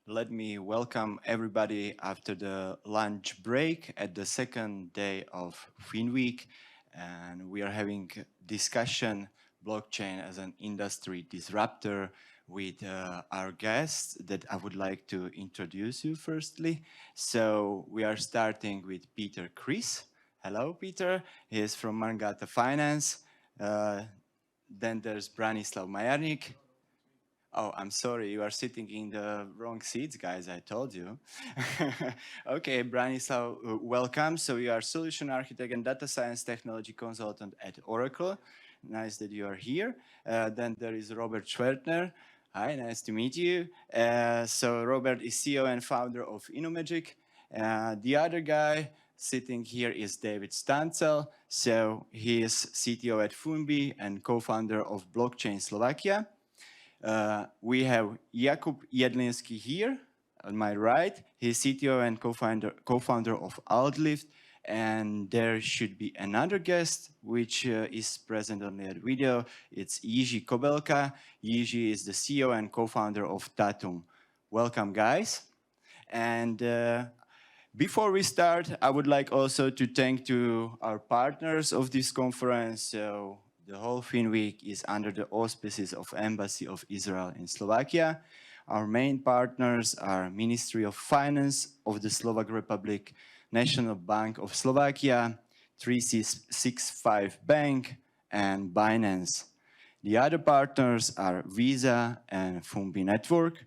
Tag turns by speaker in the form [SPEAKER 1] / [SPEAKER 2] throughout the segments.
[SPEAKER 1] Let me welcome everybody after the lunch break at the second day of Finweek. And we are having discussion blockchain as an industry disruptor with our guests that I would like to introduce you firstly. So we are starting with Peter Kris. Hello, Peter. He is from Mangata Finance. Uh, then there's Branislav Majerník. Oh, I'm sorry, you are sitting in the wrong seats, guys, I told you. Okay, Branislav, welcome. So you are solution architect and data science technology consultant at Oracle. Nice that you are here. Then there is Robert Schwertner. Hi, nice to meet you. So Robert is CEO and founder of Innomagic. The other guy sitting here is David Stancel. So he is CTO at FUMBI and co-founder of Blockchain Slovakia. We have Jakub Jedlinski here on my right. He's CTO and co-founder of Outlift. And there should be another guest, which is present on the video. It's Jiří Kobelka. Jiří is the CEO and co-founder of Tatum. Welcome, guys. And before we start, I would like also to thank to our partners of this conference. So the whole Finweek is under the auspices of Embassy of Israel in Slovakia. Our main partners are Ministry of Finance of the Slovak Republic, National Bank of Slovakia, 365 Bank, and Binance. The other partners are Visa and FUMBI Network.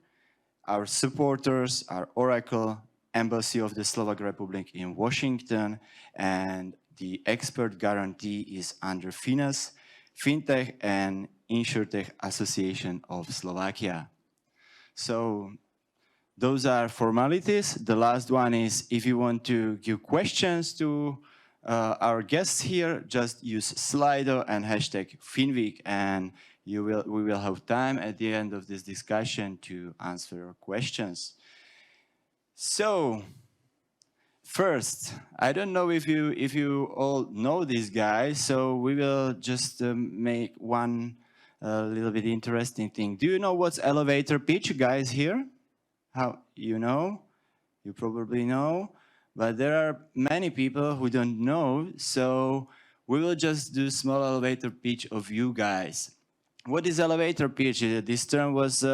[SPEAKER 1] Our supporters are Oracle, Embassy of the Slovak Republic in Washington, and the expert guarantee is under FINAS, Fintech and InsurTech Association of Slovakia. So those are formalities. The last one is if you want to give questions to our guests here, just use Slido and hashtag Finweek, and we will have time at the end of this discussion to answer your questions. So first, I don't know if you all know these guys, so we will just make one little bit interesting thing. Do you know what's elevator pitch, guys, here? How you know? You probably know, but there are many people who don't know, so we will just do small elevator pitch of you guys. What is elevator pitch? This term was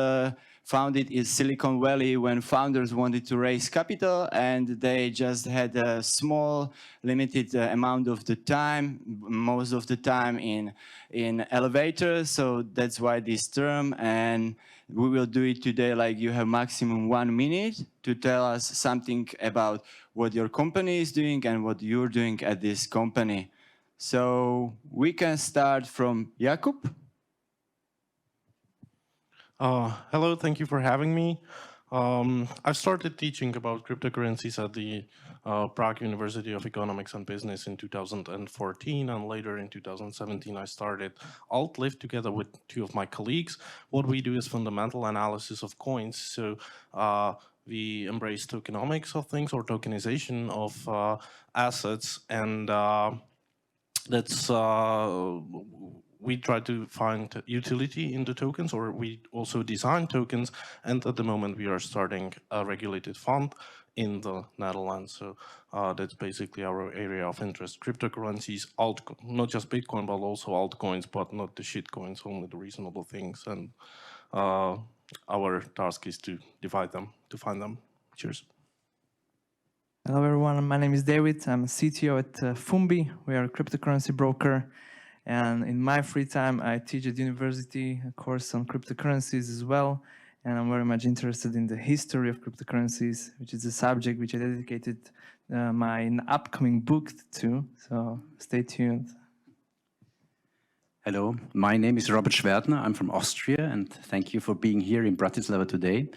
[SPEAKER 1] founded in Silicon Valley when founders wanted to raise capital and they just had a small, limited amount of the time, most of the time in elevators. So that's why this term, and we will do it today like you have maximum 1 minute to tell us something about what your company is doing and what you're doing at this company. So we can start from Jakub.
[SPEAKER 2] Hello, thank you for having me. I've started teaching about cryptocurrencies at the Prague University of Economics and Business in 2014, and later in 2017 I started Outlift together with 2 of my colleagues. What we do is fundamental analysis of coins, so we embrace tokenomics of things or tokenization of assets, and that's we try to find utility in the tokens, or we also design tokens, and at the moment we are starting a regulated fund in the Netherlands. So that's basically our area of interest. Cryptocurrencies, not just Bitcoin, but also altcoins, but not the shit coins, only the reasonable things. And our task is to divide them, to find them. Cheers.
[SPEAKER 3] Hello everyone, my name is David. I'm a CTO at FUMBI. We are a cryptocurrency broker. And in my free time, I teach at university a course on cryptocurrencies as well. And I'm very much interested in the history of cryptocurrencies, which is a subject which I dedicated my upcoming book to. So stay tuned.
[SPEAKER 4] Hello, my name is Robert Schwertner. I'm from Austria, and thank you for being here in Bratislava today.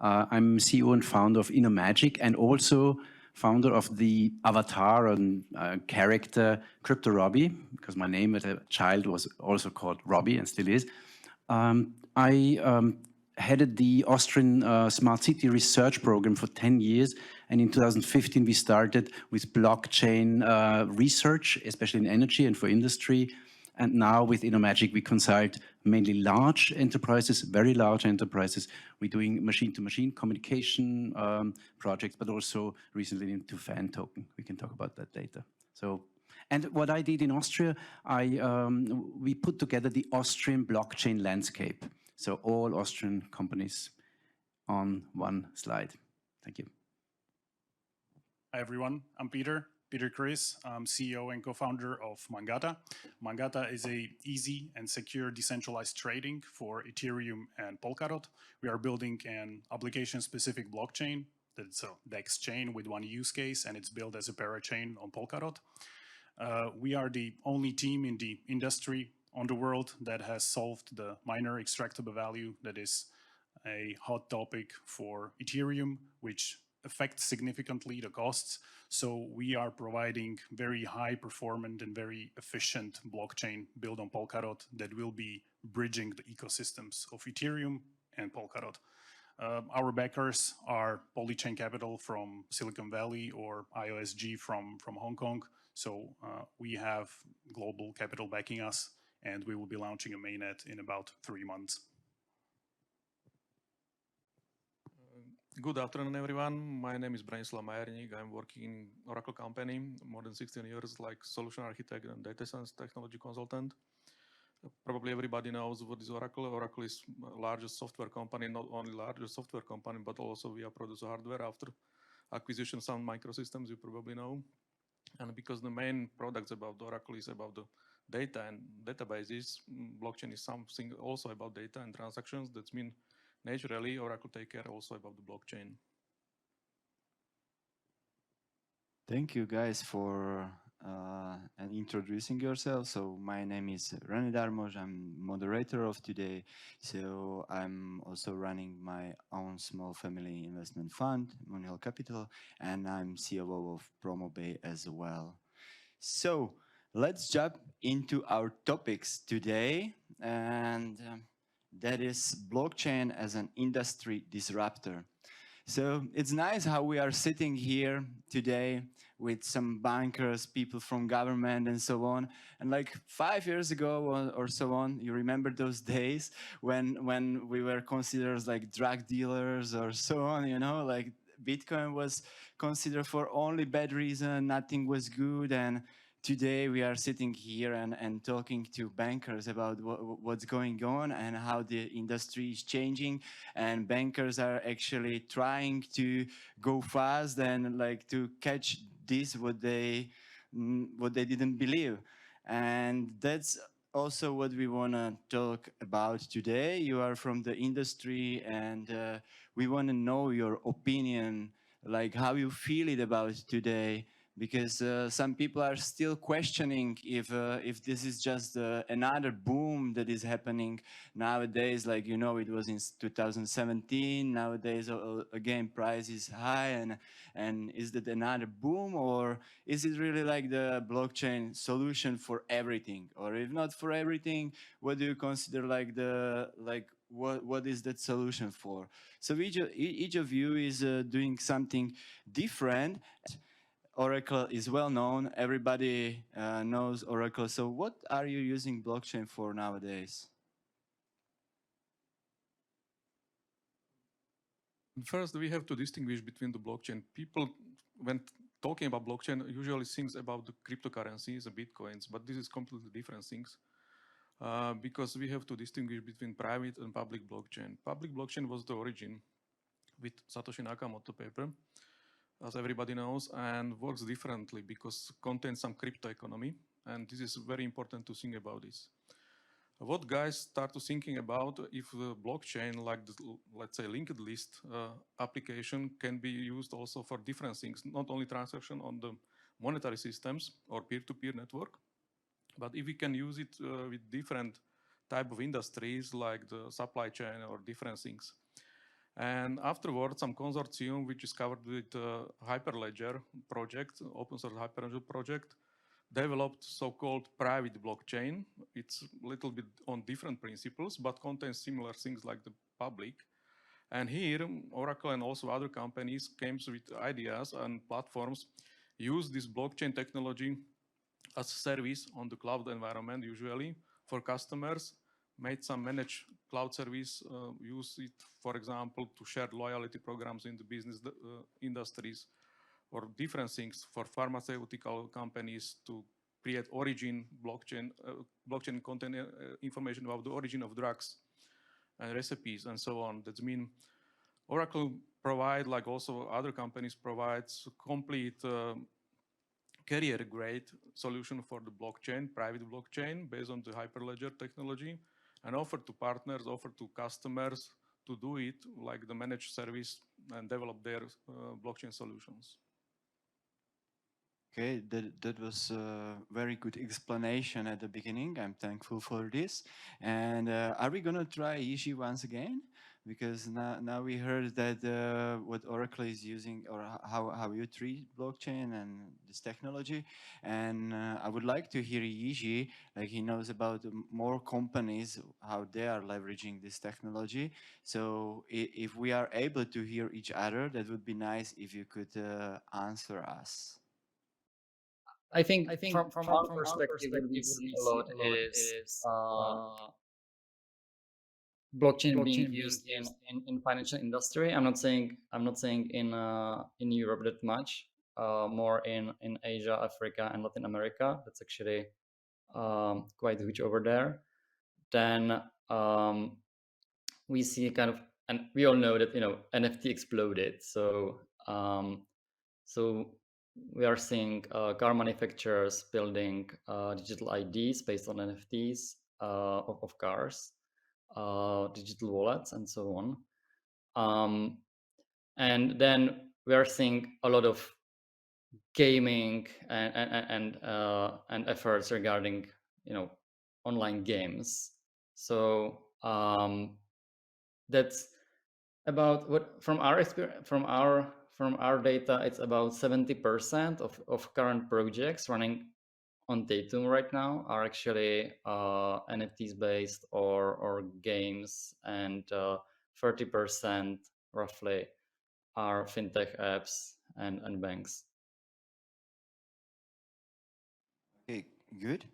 [SPEAKER 4] I'm CEO and founder of Innomagic, and also founder of the avatar and character Crypto Robbie, because my name as a child was also called Robbie and still is. I headed the Austrian Smart City Research Program for 10 years, and in 2015 we started with blockchain research, especially in energy and for industry. And now with Innomagic, we consult mainly large enterprises, very large enterprises. We're doing machine-to-machine communication projects, but also recently into fan token. We can talk about that later. So, and what I did in Austria, we put together the Austrian blockchain landscape. So all Austrian companies on one slide. Thank you.
[SPEAKER 5] Hi everyone, I'm Peter Kris. I'm CEO and co-founder of Mangata. Mangata is a easy and secure decentralized trading for Ethereum and Polkadot. We are building an application-specific blockchain that's a DEX chain with one use case, and it's built as a parachain on Polkadot. We are the only team in the industry on the world that has solved the miner extractable value that is a hot topic for Ethereum, which affects significantly the costs. So we are providing very high performant and very efficient blockchain built on Polkadot that will be bridging the ecosystems of Ethereum and Polkadot. Our backers are Polychain Capital from Silicon Valley or IOSG from Hong Kong. So we have global capital backing us, and we will be launching a mainnet in about 3 months.
[SPEAKER 6] Good afternoon, everyone. My name is Branislav Majerník. I'm working in Oracle company more than 16 years, like solution architect and data science technology consultant. Probably everybody knows what is Oracle. Oracle is largest software company, not only largest software company, but also we are produce hardware after acquisition Sun Microsystems, you probably know. And because the main products about Oracle is about the data and databases, blockchain is something also about data and transactions. That means naturally, Oracle take care also about the blockchain.
[SPEAKER 1] Thank you guys for introducing yourself. So my name is René Darmoš. I'm moderator of today. So I'm also running my own small family investment fund, MOONHILL Capital, and I'm COO of Promobay as well. So let's jump into our topics today. And that is blockchain as an industry disruptor. So it's nice how we are sitting here today with some bankers, people from government and so on. And like 5 years ago or so on, you remember those days when we were considered as like drug dealers or so on, you know, like Bitcoin was considered for only bad reason, nothing was good. And today we are sitting here and talking to bankers about what's going on and how the industry is changing. And bankers are actually trying to go fast and like to catch this, what they didn't believe. And that's also what we want to talk about today. You are from the industry, and we want to know your opinion, like how you feel it about today. Because some people are still questioning if this is just another boom that is happening nowadays. Like, you know, it was in 2017. Nowadays, again, price is high. And is that another boom? Or is it really like the blockchain solution for everything? Or if not for everything, what do you consider like what is that solution for? So each of you is doing something different. Oracle is well known. Everybody knows Oracle. So what are you using blockchain for nowadays?
[SPEAKER 6] First, we have to distinguish between the blockchain. People, when talking about blockchain, usually think about the cryptocurrencies, the bitcoins, but this is completely different things. Because we have to distinguish between private and public blockchain. Public blockchain was the origin with Satoshi Nakamoto paper, as everybody knows, and works differently because contains some crypto economy, and this is very important to think about this. What guys start to thinking about if the blockchain, like the, let's say linked list application, can be used also for different things, not only transaction on the monetary systems or peer-to-peer network, but if we can use it with different type of industries like the supply chain or different things. And afterwards, some consortium, which is covered with Hyperledger project, open source Hyperledger project, developed so-called private blockchain. It's a little bit on different principles, but contains similar things like the public. And here, Oracle and also other companies came with ideas and platforms use this blockchain technology as a service on the cloud environment, usually for customers, made some managed cloud service, use it, for example, to share loyalty programs in the business industries, or different things for pharmaceutical companies to create origin blockchain content information about the origin of drugs and recipes and so on. That's mean Oracle provide, like also other companies, provides complete carrier-grade solution for the blockchain, private blockchain, based on the Hyperledger technology, and offer to partners, offer to customers to do it, like the managed service, and develop their blockchain solutions.
[SPEAKER 1] Okay, that was a very good explanation at the beginning. I'm thankful for this. And are we gonna try Ishi once again? Because now we heard that what Oracle is using, or how you treat blockchain and this technology. And I would like to hear Ishi, like he knows about more companies, how they are leveraging this technology. So if we are able to hear each other, that would be nice if you could answer us.
[SPEAKER 7] I think from our perspective, what we see a lot is blockchain being used in financial industry. I'm not saying in Europe that much. More in Asia, Africa, and Latin America. That's actually quite huge over there. Then we see kind of, and we all know that NFT exploded. So we are seeing car manufacturers building digital IDs based on NFTs of cars, digital wallets, and so on. And then we are seeing a lot of gaming and efforts regarding online games. So that's about what from our experience, from our data, it's about 70% of current projects running on Datum right now are actually NFTs based or games, and 30% roughly are fintech apps and banks.
[SPEAKER 1] Okay, good.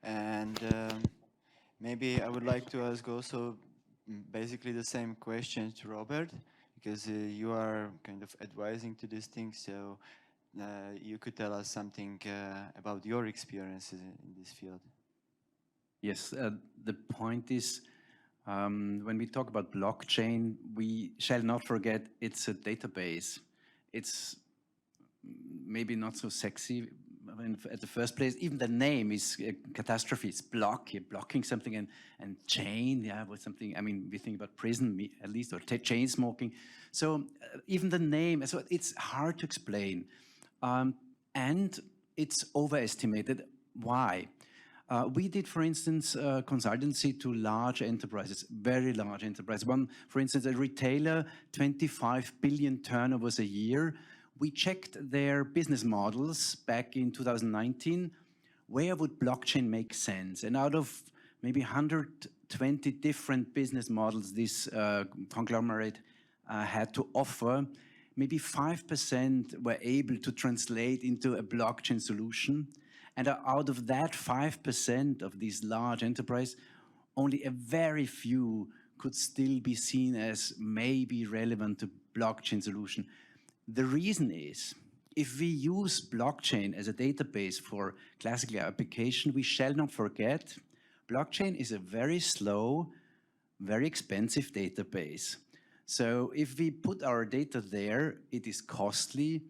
[SPEAKER 1] And maybe I would like to ask also basically the same question to Robert, because you are kind of advising to this thing, so you could tell us something about your experiences in this field.
[SPEAKER 4] Yes, the point is, when we talk about blockchain, we shall not forget it's a database. It's maybe not so sexy at the first place. Even the name is a catastrophe. It's you're blocking something, and chain, yeah, with something. I mean, we think about prison at least, or chain smoking. So even the name, so it's hard to explain, and it's overestimated. Why? We did, for instance, consultancy to large enterprises, very large enterprises. One, for instance, a retailer, 25 billion turnovers a year. We checked their business models back in 2019. Where would blockchain make sense? And out of maybe 120 different business models this conglomerate had to offer, maybe 5% were able to translate into a blockchain solution. And out of that 5% of these large enterprise, only a very few could still be seen as maybe relevant to blockchain solution. The reason is, if we use blockchain as a database for classical application, we shall not forget, blockchain is a very slow, very expensive database. So if we put our data there, it is costly,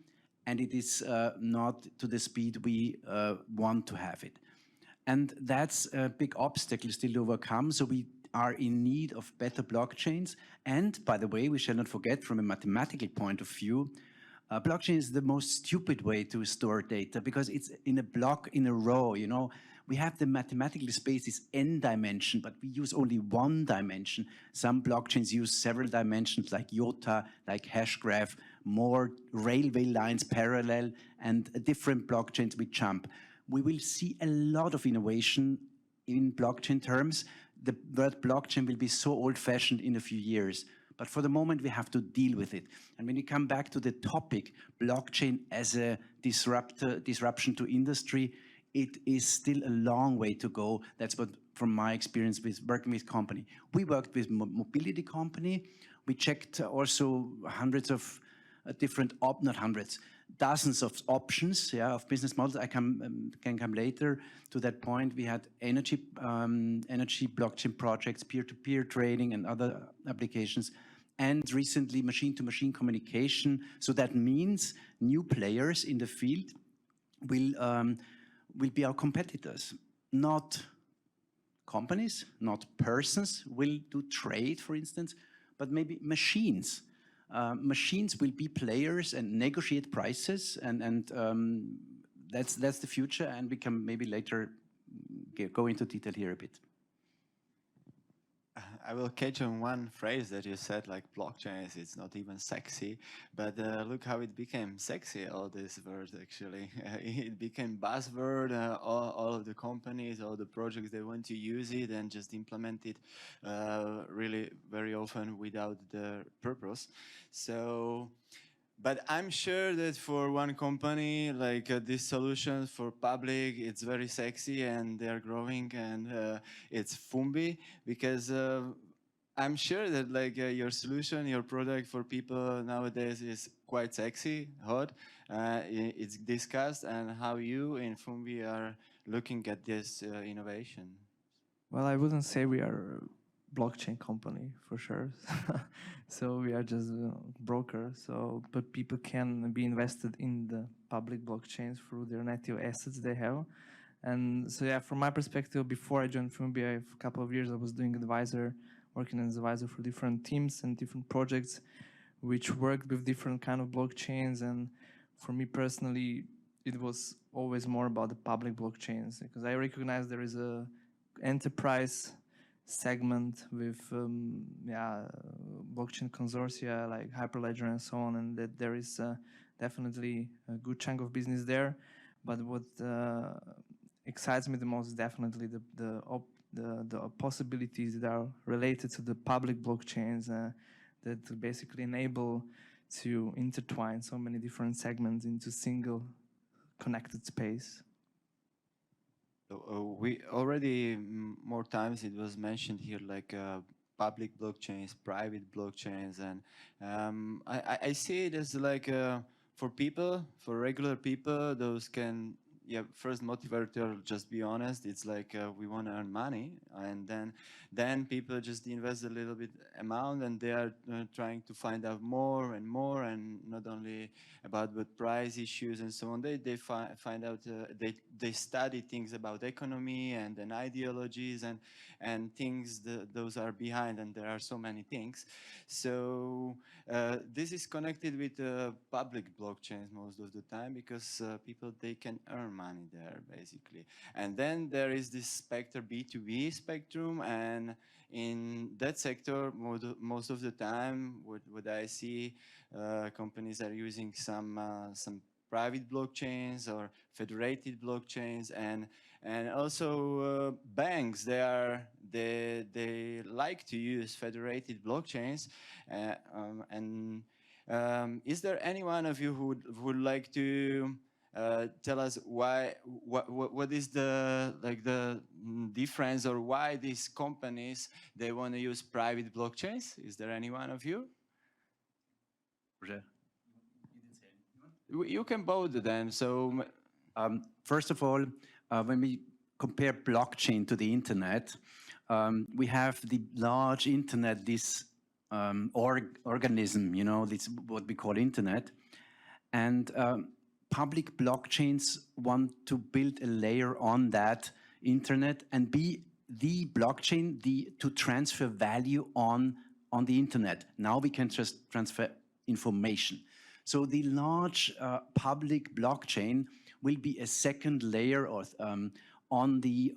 [SPEAKER 4] and it is not to the speed we want to have it. And that's a big obstacle still to overcome. So we are in need of better blockchains. And by the way, we shall not forget, from a mathematical point of view, blockchain is the most stupid way to store data, because it's in a block in a row. We have the mathematical space is n dimension, but we use only one dimension. Some blockchains use several dimensions, like IOTA, like Hashgraph, more railway lines parallel, and different blockchains we jump. We will see a lot of innovation in blockchain terms. The word blockchain will be so old-fashioned in a few years. But for the moment, we have to deal with it. And when you come back to the topic, blockchain as a disruption to industry, it is still a long way to go. That's what, from my experience with working with company. We worked with mobility company. We checked also hundreds of different, not hundreds, dozens of options, yeah, of business models. I can come later to that point. We had energy blockchain projects, peer-to-peer trading and other applications, and recently machine-to-machine communication. So that means new players in the field will be our competitors, not companies, not persons will do trade, for instance, but maybe machines. Machines will be players and negotiate prices, and that's the future, and we can maybe later go into detail here a bit.
[SPEAKER 1] I will catch on one phrase that you said, like blockchains, it's not even sexy, but look how it became sexy, all these words actually. It became buzzword, all of the companies, all the projects, they want to use it and just implement it really very often without the purpose. So, but I'm sure that for one company, like this solution for public, it's very sexy and they're growing, and it's FUMBI, because I'm sure that like your solution, your product for people nowadays is quite sexy, hot. It's discussed, and how you in FUMBI are looking at this innovation.
[SPEAKER 3] Well, I wouldn't say we are a blockchain company for sure. So we are just a broker. So, but people can be invested in the public blockchains through their native assets they have. And so, yeah, from my perspective, before I joined FUMBI, a couple of years I was doing advisor, working as advisor for different teams and different projects, which worked with different kind of blockchains. And for me personally, it was always more about the public blockchains, because I recognize there is a enterprise segment with blockchain consortia like Hyperledger and so on, and that there is definitely a good chunk of business there. But what excites me the most is definitely the possibilities that are related to the public blockchains that basically enable to intertwine so many different segments into single connected space.
[SPEAKER 1] We already more times it was mentioned here, like public blockchains, private blockchains, and I see it as like for people, for regular people, those can, yeah, first motivator, just be honest, it's like we want to earn money, and then people just invest a little bit amount, and they are trying to find out more and more, and not only about the price issues and so on. They find out, they study things about economy and then ideologies and things those are behind, and there are so many things. So this is connected with public blockchains most of the time, because people, they can earn money there basically. And then there is this spectrum, B2B spectrum, and in that sector most of the time what I see, companies are using some private blockchains or federated blockchains, and also banks, they like to use federated blockchains, is there any one of you who would like to tell us what is the difference, or why these companies, they want to use private blockchains? Is there any one of you? You can both then. So
[SPEAKER 4] first of all, when we compare blockchain to the internet, we have the large internet, this organism, you know, this what we call internet, and public blockchains want to build a layer on that internet and be the blockchain to transfer value on the internet. Now we can just transfer information. So the large public blockchain will be a second layer of, on the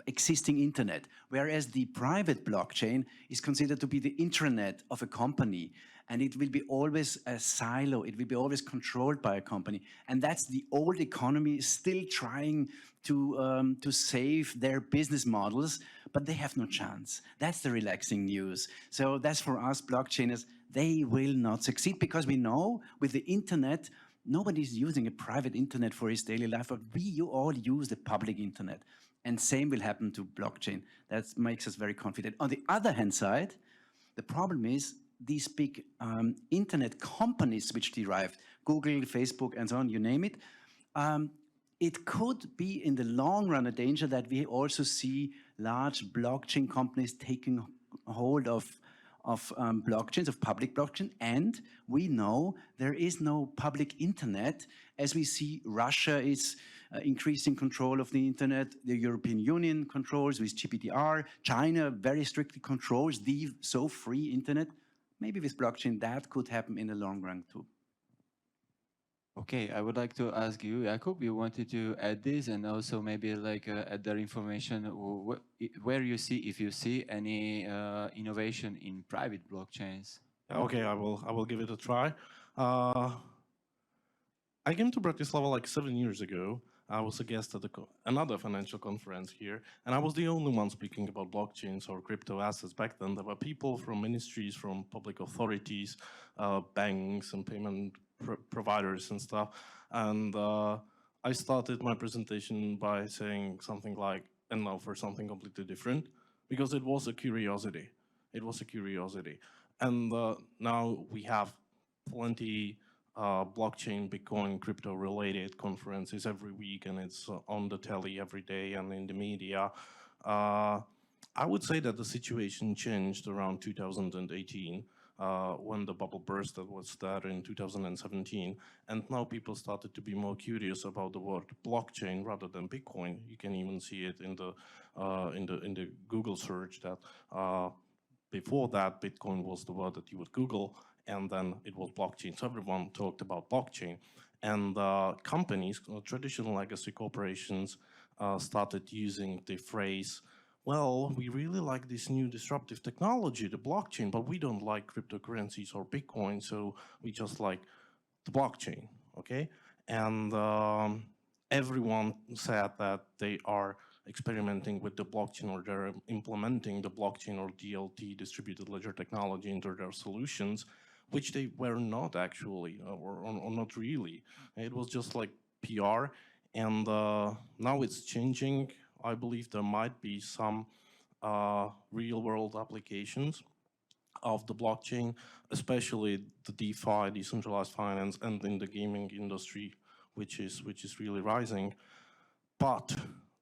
[SPEAKER 4] existing internet, whereas the private blockchain is considered to be the intranet of a company, and it will be always a silo. It will be always controlled by a company, and that's the old economy still trying to save their business models, but they have no chance. That's the relaxing news. So that's for us blockchainers. They will not succeed, because we know with the internet nobody's using a private internet for his daily life, but we all use the public internet. And same will happen to blockchain. That makes us very confident. On the other hand side, the problem is these big internet companies which derived, Google, Facebook, and so on, you name it, it could be in the long run a danger that we also see large blockchain companies taking hold of blockchains, of public blockchain, and we know there is no public internet. As we see, Russia is increasing control of the internet, the European Union controls with GDPR, China very strictly controls the so free internet. Maybe with blockchain that could happen in the long run too.
[SPEAKER 1] Okay, I would like to ask you, Jakub, you wanted to add this and also maybe like add their information where you see, if you see any innovation in private blockchains.
[SPEAKER 2] Okay, I will give it a try. I came to Bratislava like 7 years ago. I was a guest at another financial conference here, and I was the only one speaking about blockchains or crypto assets back then. There were people from ministries, from public authorities, banks and payment providers and stuff. And I started my presentation by saying something like, and now for something completely different, because it was a curiosity. It was a curiosity. And now we have plenty blockchain, Bitcoin, crypto-related conferences every week, and it's on the telly every day and in the media. I would say that the situation changed around 2018 when the bubble burst that was there in 2017, and now people started to be more curious about the word blockchain rather than Bitcoin. You can even see it in the Google search that before that Bitcoin was the word that you would Google, and then it was blockchain. So everyone talked about blockchain. And companies, traditional legacy corporations, started using the phrase, well, we really like this new disruptive technology, the blockchain, but we don't like cryptocurrencies or Bitcoin, so we just like the blockchain, okay? And everyone said that they are experimenting with the blockchain, or they're implementing the blockchain or DLT, distributed ledger technology, into their solutions, which they were not actually, or not really. It was just like PR, and now it's changing. I believe there might be some real-world applications of the blockchain, especially the DeFi, decentralized finance, and in the gaming industry, which is really rising. But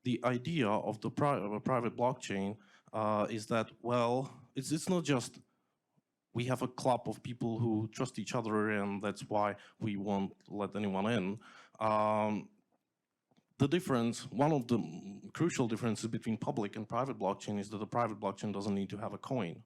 [SPEAKER 2] the idea of the private blockchain is that, well, it's not just we have a club of people who trust each other, and that's why we won't let anyone in. The difference, one of the crucial differences between public and private blockchain is that the private blockchain doesn't need to have a coin.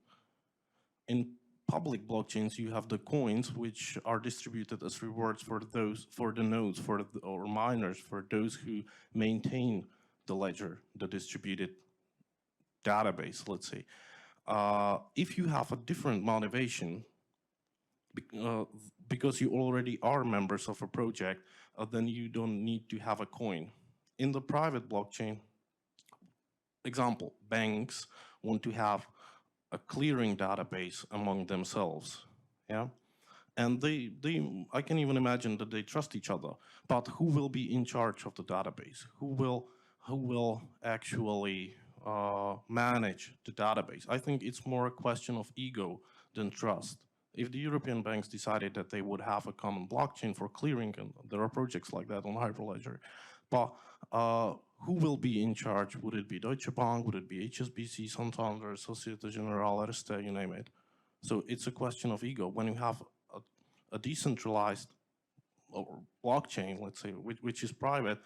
[SPEAKER 2] In public blockchains, you have the coins which are distributed as rewards for the nodes, or miners, for those who maintain the ledger, the distributed database, let's say. If you have a different motivation, because you already are members of a project, then you don't need to have a coin. In the private blockchain, example, banks want to have a clearing database among themselves, yeah? And I can even imagine that they trust each other, but who will be in charge of the database? Who will actually manage the database? I think it's more a question of ego than trust. If the European banks decided that they would have a common blockchain for clearing, and there are projects like that on Hyperledger, but who will be in charge? Would it be Deutsche Bank? Would it be HSBC, Santander, Societe Generale, Erste, you name it? So it's a question of ego. When you have a decentralized blockchain, let's say, which is private,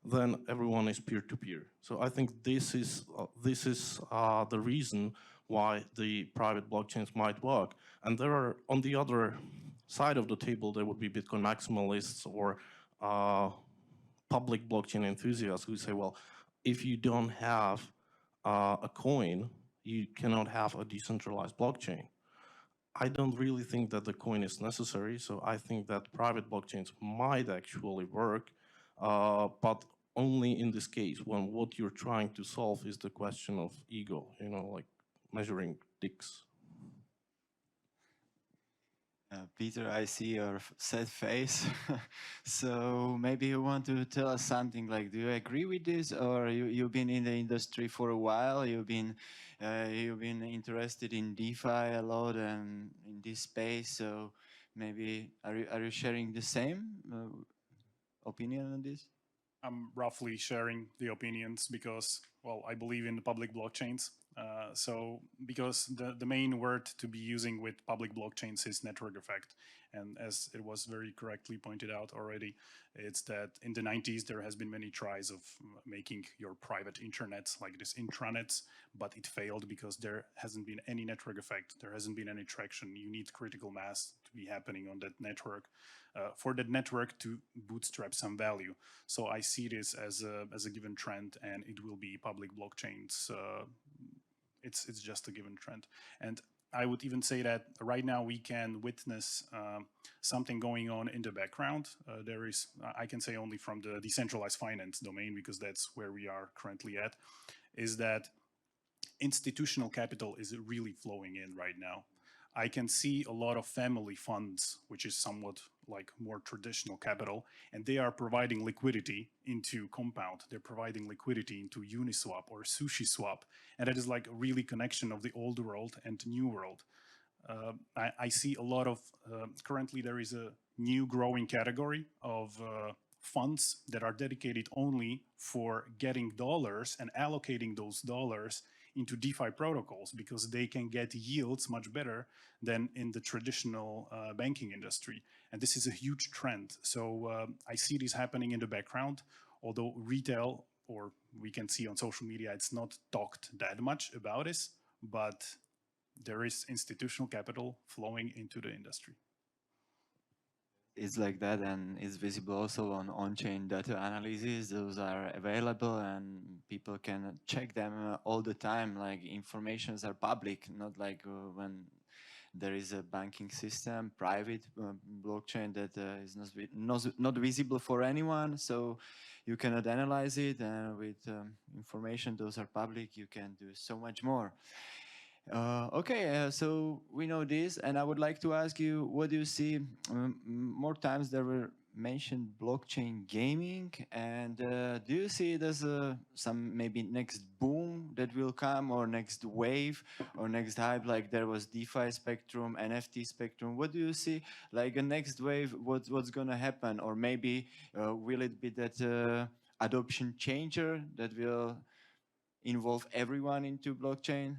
[SPEAKER 2] then everyone is peer-to-peer. So I think this is the reason why the private blockchains might work. And there are, on the other side of the table, there would be Bitcoin maximalists or public blockchain enthusiasts who say, well, if you don't have a coin, you cannot have a decentralized blockchain. I don't really think that the coin is necessary, so I think that private blockchains might actually work, but only in this case when what you're trying to solve is the question of ego, you know, like measuring dicks.
[SPEAKER 1] Peter, I see your sad face. So maybe you want to tell us something like, do you agree with this, or you've been in the industry for a while? You've been interested in DeFi a lot and in this space. So maybe are you sharing the same opinion on this?
[SPEAKER 5] I'm roughly sharing the opinions because, well, I believe in the public blockchains. So because the main word to be using with public blockchains is network effect. And as it was very correctly pointed out already, it's that in the 90s, there has been many tries of making your private internets like this intranets, but it failed because there hasn't been any network effect. There hasn't been any traction. You need critical mass to be happening on that network for that network to bootstrap some value. So I see this as a given trend, and it will be public blockchains. It's just a given trend. And I would even say that right now we can witness something going on in the background. There is, I can say only from the decentralized finance domain, because that's where we are currently at, is that institutional capital is really flowing in right now. I can see a lot of family funds, which is somewhat like more traditional capital, and they are providing liquidity into Compound. They're providing liquidity into Uniswap or SushiSwap, and that is like a really connection of the old world and new world. I see a lot of, currently there is a new growing category of funds that are dedicated only for getting dollars and allocating those dollars into DeFi protocols because they can get yields much better than in the traditional banking industry. And this is a huge trend. So I see this happening in the background, although retail, or we can see on social media, it's not talked that much about this, but there is institutional capital flowing into the industry.
[SPEAKER 1] It's like that, and it's visible also on-chain data analysis. Those are available and people can check them all the time. Like informations are public, not like when there is a banking system, private blockchain that is not visible for anyone. So you cannot analyze it, and with information those are public, you can do so much more. Okay, so we know this, and I would like to ask you, what do you see? More times there were mentioned blockchain gaming, and do you see it as some maybe next boom that will come, or next wave, or next hype, like there was DeFi spectrum, NFT spectrum? What do you see, like a next wave, what's gonna happen? Or maybe will it be that adoption changer that will involve everyone into blockchain?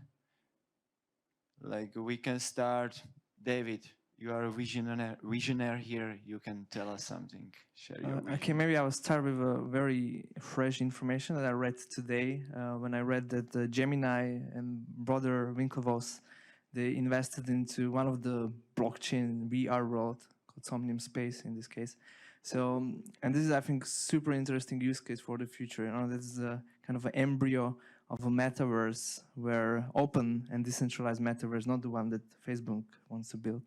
[SPEAKER 1] Like we can start, David, you are a visionary here. You can tell us something. Share your vision.
[SPEAKER 3] Okay, maybe I will start with a very fresh information that I read today. When I read that Gemini and brother Winklevoss, they invested into one of the blockchain VR world called Somnium Space in this case. So, and this is, I think, super interesting use case for the future. You know, this is a kind of an embryo of a metaverse, where open and decentralized metaverse, not the one that Facebook wants to build,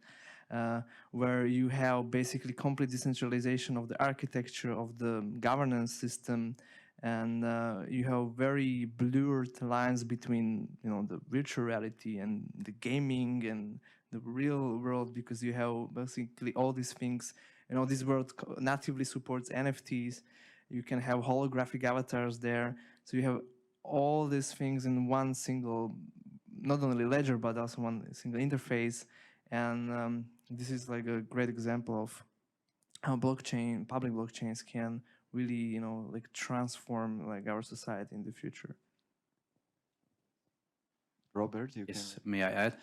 [SPEAKER 3] where you have basically complete decentralization of the architecture of the governance system, and you have very blurred lines between, you know, the virtual reality and the gaming and the real world, because you have basically all these things. You know, this world natively supports NFTs. You can have holographic avatars there. So you have all these things in one single, not only ledger, but also one single interface. And this is like a great example of how blockchain, public blockchains can really, you know, like transform like our society in the future.
[SPEAKER 1] Robert, you
[SPEAKER 4] Yes,
[SPEAKER 1] can.
[SPEAKER 4] may I add?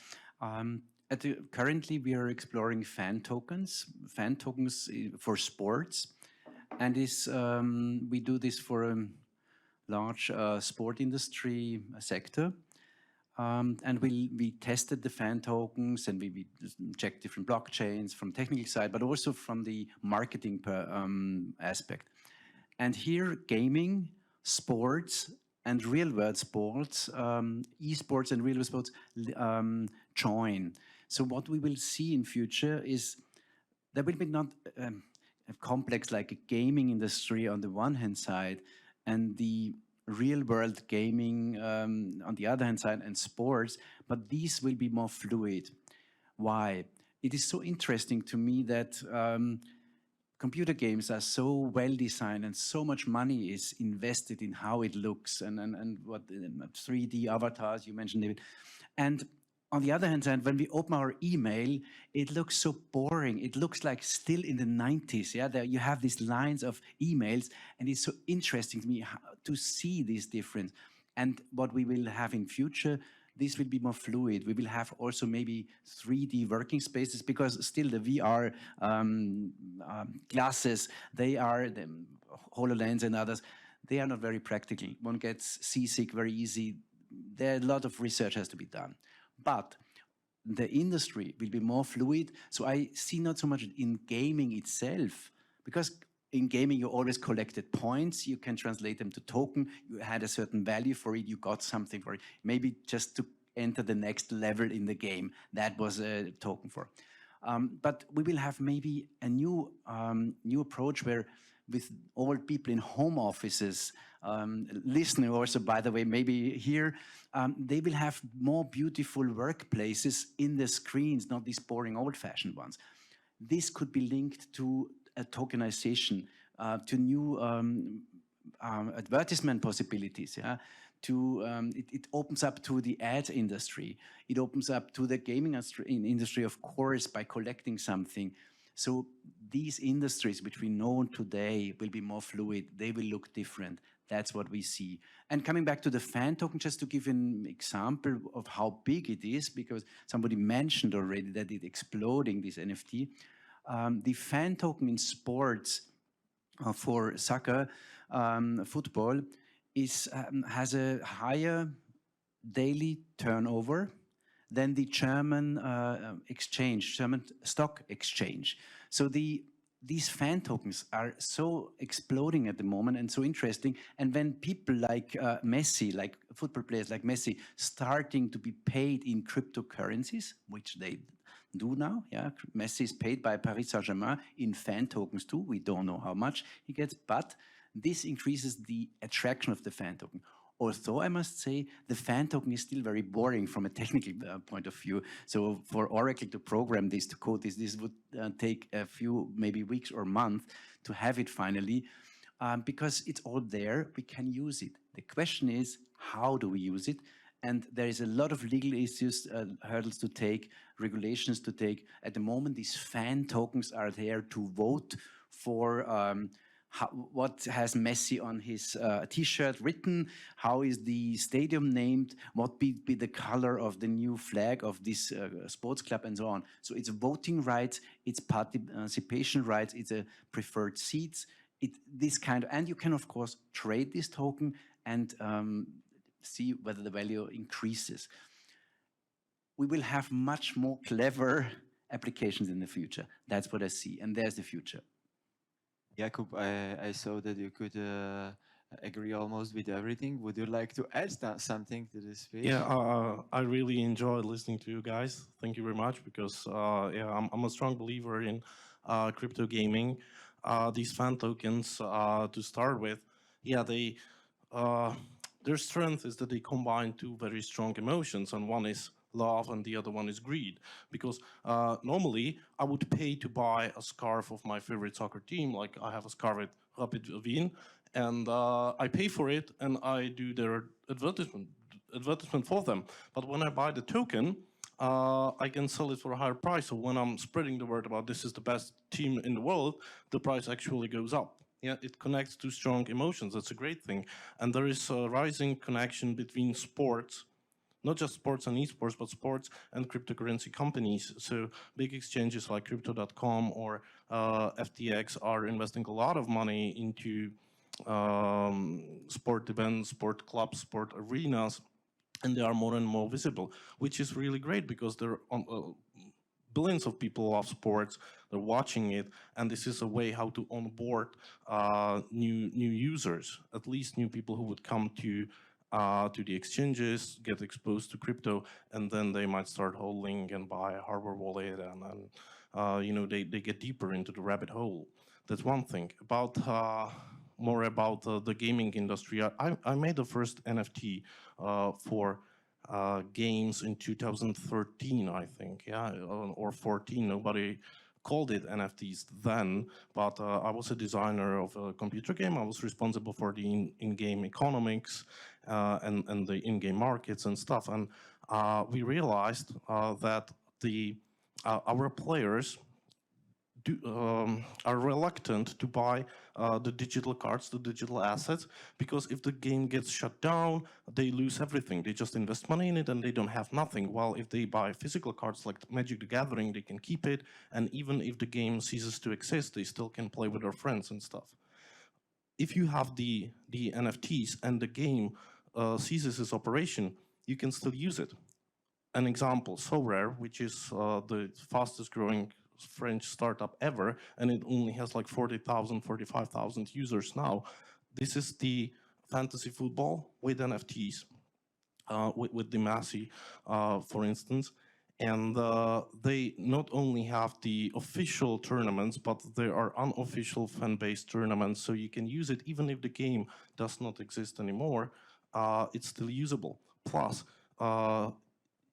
[SPEAKER 4] Currently, we are exploring fan tokens for sports, and we do this for a large sport industry sector. And we tested the fan tokens, and we checked different blockchains from technical side, but also from the marketing aspect. And here, gaming, sports, and real-world sports, esports and real-world sports join. So what we will see in future is there will be not a complex like a gaming industry on the one hand side, and the real-world gaming on the other hand side, and sports, but these will be more fluid. Why? it is so interesting to me that computer games are so well designed and so much money is invested in how it looks and what 3D avatars you mentioned, David. And on the other hand side, when we open our email, it looks so boring. It looks like still in the 90s. Yeah, there you have these lines of emails, and it's so interesting to me to see this difference. And what we will have in future, this will be more fluid. We will have also maybe 3D working spaces, because still the VR glasses, they are the HoloLens and others, they are not very practical. One gets seasick very easy. There are a lot of research has to be done. But the industry will be more fluid. So I see not so much in gaming itself, because in gaming you always collected points, you can translate them to token, you had a certain value for it, you got something for it. Maybe just to enter the next level in the game, that was a token for. But we will have maybe a new approach where with all people in home offices, listening also, by the way, maybe here, they will have more beautiful workplaces in the screens, not these boring old-fashioned ones. This could be linked to a tokenization, to new advertisement possibilities. Yeah, it opens up to the ad industry. It opens up to the gaming industry, of course, by collecting something. So these industries which we know today will be more fluid. They will look different. That's what we see. And coming back to the fan token, just to give an example of how big it is, because somebody mentioned already that it's exploding, this NFT. The fan token in sports for soccer, football, has a higher daily turnover than the German German stock exchange. So these fan tokens are so exploding at the moment and so interesting. And when people like Messi, like football players like Messi, starting to be paid in cryptocurrencies, which they do now, yeah, Messi is paid by Paris Saint-Germain in fan tokens too. We don't know how much he gets, but this increases the attraction of the fan token. Although I must say the fan token is still very boring from a technical point of view. So for Oracle to program this, to code this would take a few maybe weeks or months to have it finally, because it's all there, we can use it. The question is, how do we use it? And there is a lot of legal issues, hurdles to take, regulations to take. At the moment, these fan tokens are there to vote for what has Messi on his T-shirt written, how is the stadium named, what be the color of the new flag of this sports club, and so on. So it's voting rights, it's participation rights, it's a preferred seats, this kind of, and you can of course trade this token and see whether the value increases. We will have much more clever applications in the future. That's what I see, and there's the future.
[SPEAKER 1] Jakub, I saw that you could agree almost with everything. Would you like to add something to this speech?
[SPEAKER 2] Yeah, I really enjoyed listening to you guys. Thank you very much, because yeah, I'm a strong believer in crypto gaming. These fan tokens, to start with, yeah, their strength is that they combine two very strong emotions, and one is love and the other one is greed. Because normally I would pay to buy a scarf of my favorite soccer team, like I have a scarf at Rapid Wien, and I pay for it and I do their advertisement for them. But when I buy the token, I can sell it for a higher price. So when I'm spreading the word about this is the best team in the world, the price actually goes up. Yeah, it connects to strong emotions. That's a great thing. And there is a rising connection between sports, not just sports and esports, but sports and cryptocurrency companies. So big exchanges like Crypto.com or FTX are investing a lot of money into sport events, sport clubs, sport arenas, and they are more and more visible, which is really great, because there are billions of people love sports, they're watching it, and this is a way how to onboard new users, at least new people who would come to the exchanges, get exposed to crypto, and then they might start holding and buy a hardware wallet, and you know, they get deeper into the rabbit hole. That's one thing. About more about the gaming industry. I made the first NFT for games in 2013, I think, yeah, or 14. Nobody called it NFTs then, but I was a designer of a computer game. I was responsible for the in-game economics and the in-game markets and stuff. And we realized that our players are reluctant to buy the digital cards, the digital assets, because if the game gets shut down, they lose everything. They just invest money in it and they don't have nothing. While if they buy physical cards like Magic the Gathering, they can keep it, and even if the game ceases to exist, they still can play with their friends and stuff. If you have the NFTs and the game ceases its operation, you can still use it. An example, SoRare, which is the fastest growing French startup ever, and it only has like 40,000, 45,000 users now. This is the fantasy football with NFTs, with the Massey, for instance. And they not only have the official tournaments, but there are unofficial fan-based tournaments, so you can use it even if the game does not exist anymore. It's still usable. Plus,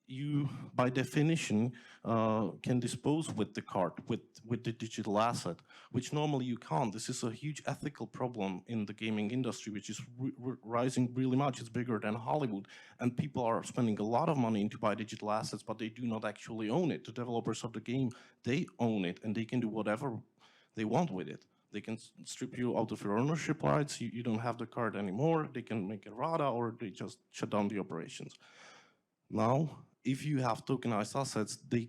[SPEAKER 2] you, by definition, can dispose with the card, with the digital asset, which normally you can't. This is a huge ethical problem in the gaming industry, which is rising really much. It's bigger than Hollywood, and people are spending a lot of money to buy digital assets, but they do not actually own it. The developers of the game, they own it, and they can do whatever they want with it. They can strip you out of your ownership rights. You don't have the card anymore. They can make a RADA, or they just shut down the operations. Now, if you have tokenized assets, they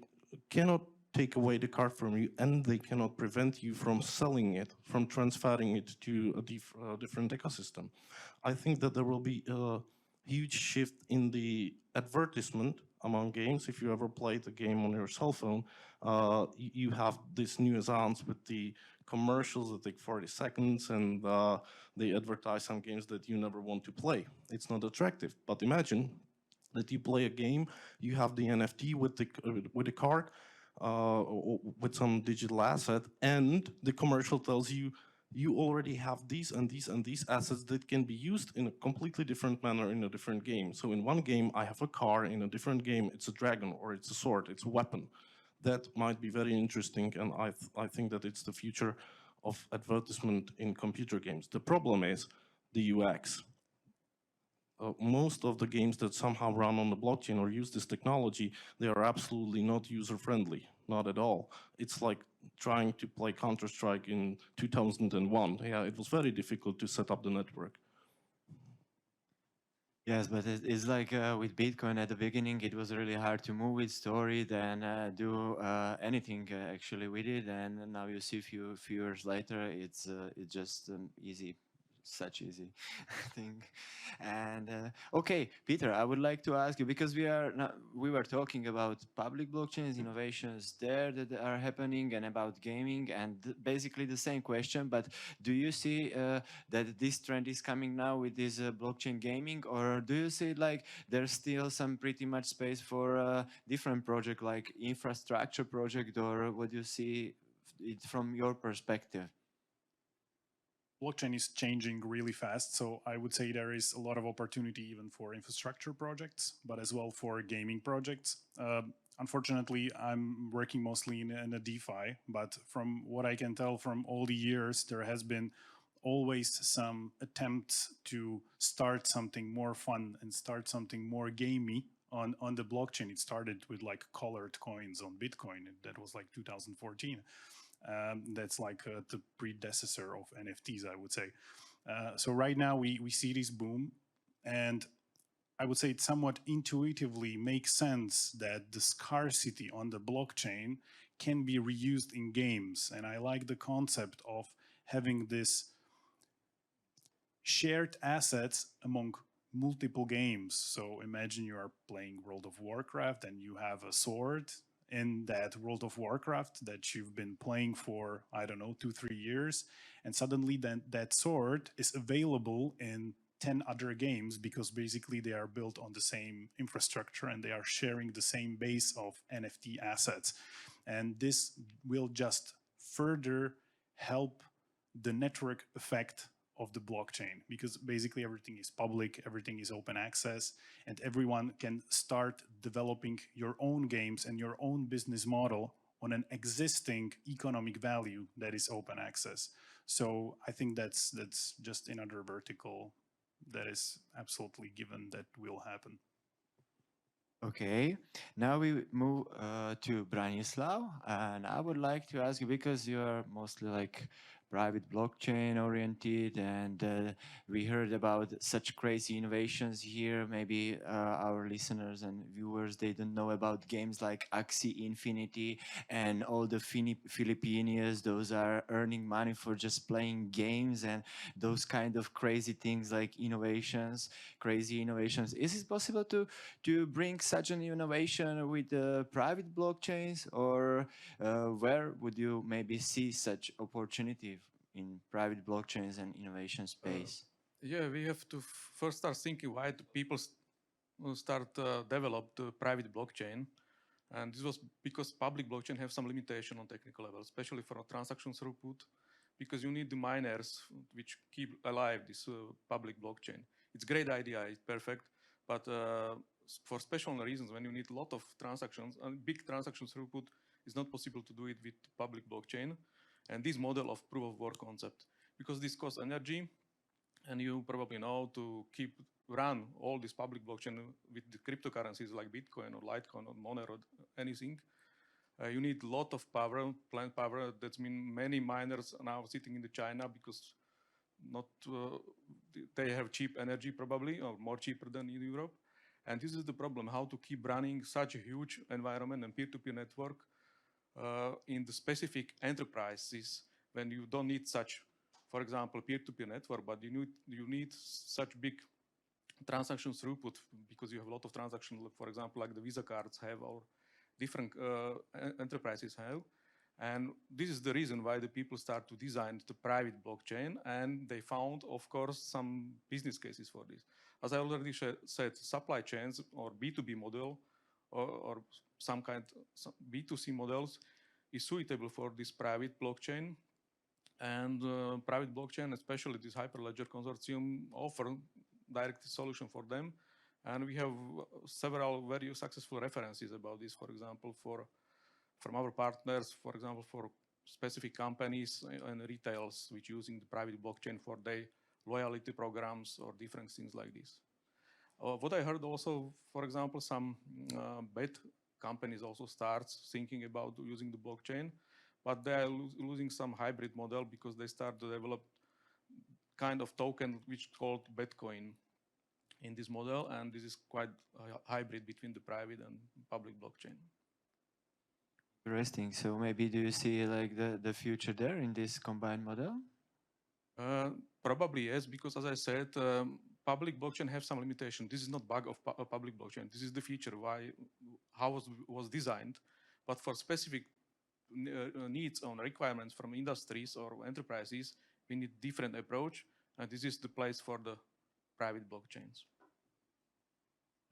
[SPEAKER 2] cannot take away the card from you, and they cannot prevent you from selling it, from transferring it to a different ecosystem. I think that there will be a huge shift in the advertisement among games. If you ever played a game on your cell phone, you have this nuisance with the commercials that take 40 seconds, and they advertise some games that you never want to play. It's not attractive, but imagine that you play a game, you have the NFT with the card, with some digital asset, and the commercial tells you you already have these and these and these assets that can be used in a completely different manner in a different game. So in one game, I have a car. In a different game, it's a dragon, or it's a sword, it's a weapon. That might be very interesting, and I think that it's the future of advertisement in computer games. The problem is the UX. Most of the games that somehow run on the blockchain or use this technology, they are absolutely not user-friendly, not at all. It's like trying to play Counter-Strike in 2001. Yeah, it was very difficult to set up the network.
[SPEAKER 1] Yes, but it's like with Bitcoin at the beginning, it was really hard to move with story, then do anything actually with it, and now you see few years later, it's just easy. Such easy thing. And okay, Peter, I would like to ask you, because we were talking about public blockchains, innovations there that are happening, and about gaming, and basically the same question, but do you see that this trend is coming now with this blockchain gaming, or do you see like there's still some pretty much space for different project like infrastructure project, or what do you see it from your perspective?
[SPEAKER 5] Blockchain is changing really fast, so I would say there is a lot of opportunity even for infrastructure projects, but as well for gaming projects. Unfortunately, I'm working mostly in a DeFi, but from what I can tell from all the years, there has been always some attempts to start something more fun and start something more gamey on the blockchain. It started with like colored coins on Bitcoin, and that was like 2014. That's like the predecessor of NFTs, I would say. So right now we see this boom, and I would say it somewhat intuitively makes sense that the scarcity on the blockchain can be reused in games. And I like the concept of having this shared assets among multiple games. So imagine you are playing World of Warcraft and you have a sword in that World of Warcraft that you've been playing for, I don't know, 2-3 years, and suddenly then that sword is available in 10 other games, because basically they are built on the same infrastructure and they are sharing the same base of NFT assets. And this will just further help the network effect of the blockchain, because basically everything is public, everything is open access, and everyone can start developing your own games and your own business model on an existing economic value that is open access. So I think that's just another vertical that is absolutely given that will happen.
[SPEAKER 1] Okay, now we move to Branislav, and I would like to ask you, because you are mostly like private blockchain oriented, and we heard about such crazy innovations here. Maybe our listeners and viewers, they don't know about games like Axie Infinity and all the Filipinos. Those are earning money for just playing games, and those kind of crazy things like innovations, crazy innovations. Is it possible to bring such an innovation with private blockchains, or where would you maybe see such opportunity in private blockchains and innovation space?
[SPEAKER 6] Yeah, we have to first start thinking why do people start develop the private blockchain. And this was because public blockchain have some limitation on technical level, especially for transaction throughput, because you need the miners which keep alive this public blockchain. It's a great idea, it's perfect, but for special reasons, when you need a lot of transactions, and big transaction throughput, it's not possible to do it with public blockchain. And this model of proof of work concept, because this costs energy, and you probably know to keep run all this public blockchain with the cryptocurrencies like Bitcoin or Litecoin or Monero or anything, you need a lot of power, plant power. That means many miners are now sitting in the China because not they have cheap energy probably, or more cheaper than in Europe. And this is the problem, how to keep running such a huge environment and peer-to-peer network in the specific enterprises when you don't need such, for example, peer-to-peer network, but you need such big transaction throughput because you have a lot of transactions, for example, like the Visa cards have or different enterprises have. And this is the reason why the people start to design the private blockchain, and they found, of course, some business cases for this. As I already said, supply chains or B2B model or some B2C models is suitable for this private blockchain. And private blockchain, especially this Hyperledger consortium, offer direct solution for them. And we have several very successful references about this, for example, from our partners, for example, for specific companies and retails which using the private blockchain for their loyalty programs or different things like this. What I heard also, for example, some bet companies also start thinking about using the blockchain, but they are losing some hybrid model because they start to develop kind of token which is called Bitcoin in this model, and this is quite a hybrid between the private and public blockchain.
[SPEAKER 1] Interesting. So maybe do you see like the future there in this combined model?
[SPEAKER 6] Probably yes, because as I said, public blockchain have some limitation. This is not bug of public blockchain. This is the feature how was designed. But for specific needs or requirements from industries or enterprises, we need different approach, and this is the place for the private blockchains.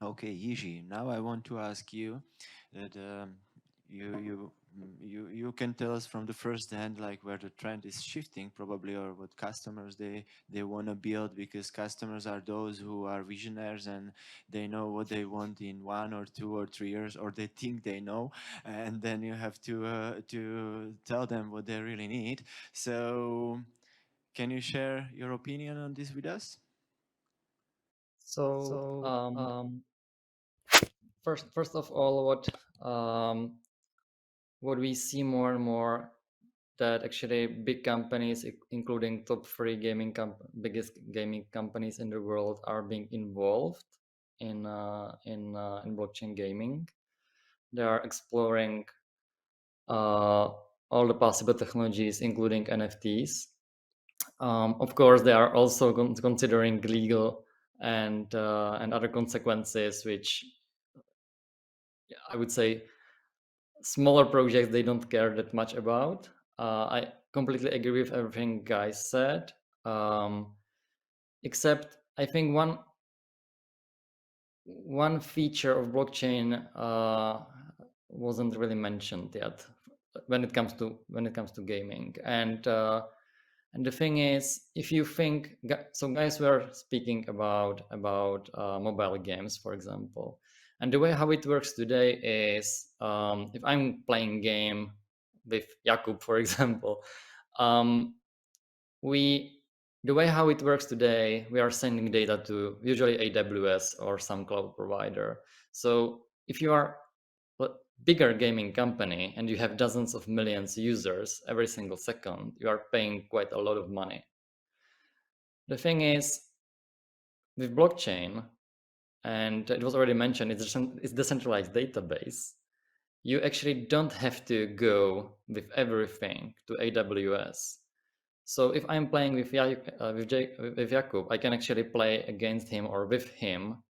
[SPEAKER 1] Okay, Yiji, now I want to ask you that you can tell us from the first hand like where the trend is shifting probably, or what customers they want to build, because customers are those who are visionaries and they know what they want in 1 or 2 or 3 years, or they think they know, and then you have to tell them what they really need. So can you share your opinion on this with us?
[SPEAKER 7] So first of all, what we see more and more, that actually big companies, including top 3 biggest gaming companies in the world, are being involved in blockchain gaming. They are exploring all the possible technologies, including NFTs. Of course, they are also considering legal and other consequences, which I would say smaller projects they don't care that much about. I completely agree with everything guys said, except I think one feature of blockchain wasn't really mentioned yet when it comes to gaming, and And the thing is, if you think, so guys were speaking about mobile games, for example, and the way how it works today is, if I'm playing game with Jakub, for example, the way how it works today, we are sending data to usually AWS or some cloud provider. So if you are a bigger gaming company and you have dozens of millions users every single second, you are paying quite a lot of money. The thing is, with blockchain, and it was already mentioned, it's decentralized database. You actually don't have to go with everything to AWS. So if I'm playing with Jakub, I can actually play against him or with him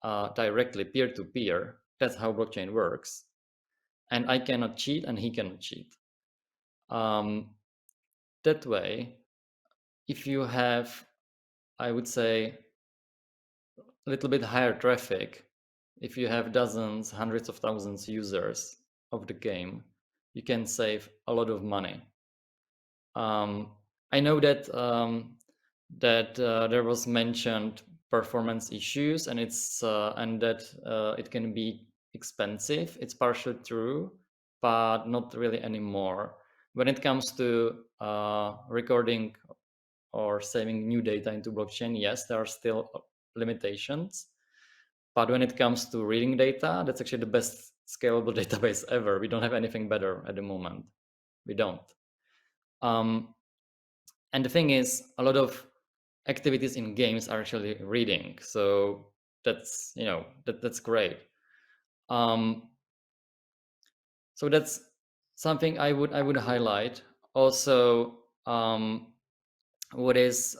[SPEAKER 7] directly, peer-to-peer. That's how blockchain works. And I cannot cheat and he cannot cheat. That way, if you have, I would say, a little bit higher traffic, if you have dozens, hundreds of thousands users of the game, you can save a lot of money. I know that there was mentioned performance issues, and that it can be expensive. It's partially true, but not really anymore. When it comes to recording or saving new data into blockchain, yes, there are still limitations. But when it comes to reading data, that's actually the best scalable database ever. We don't have anything better at the moment. We don't. And the thing is, a lot of activities in games are actually reading. So that's, that's great. So that's something I would highlight. Also, what is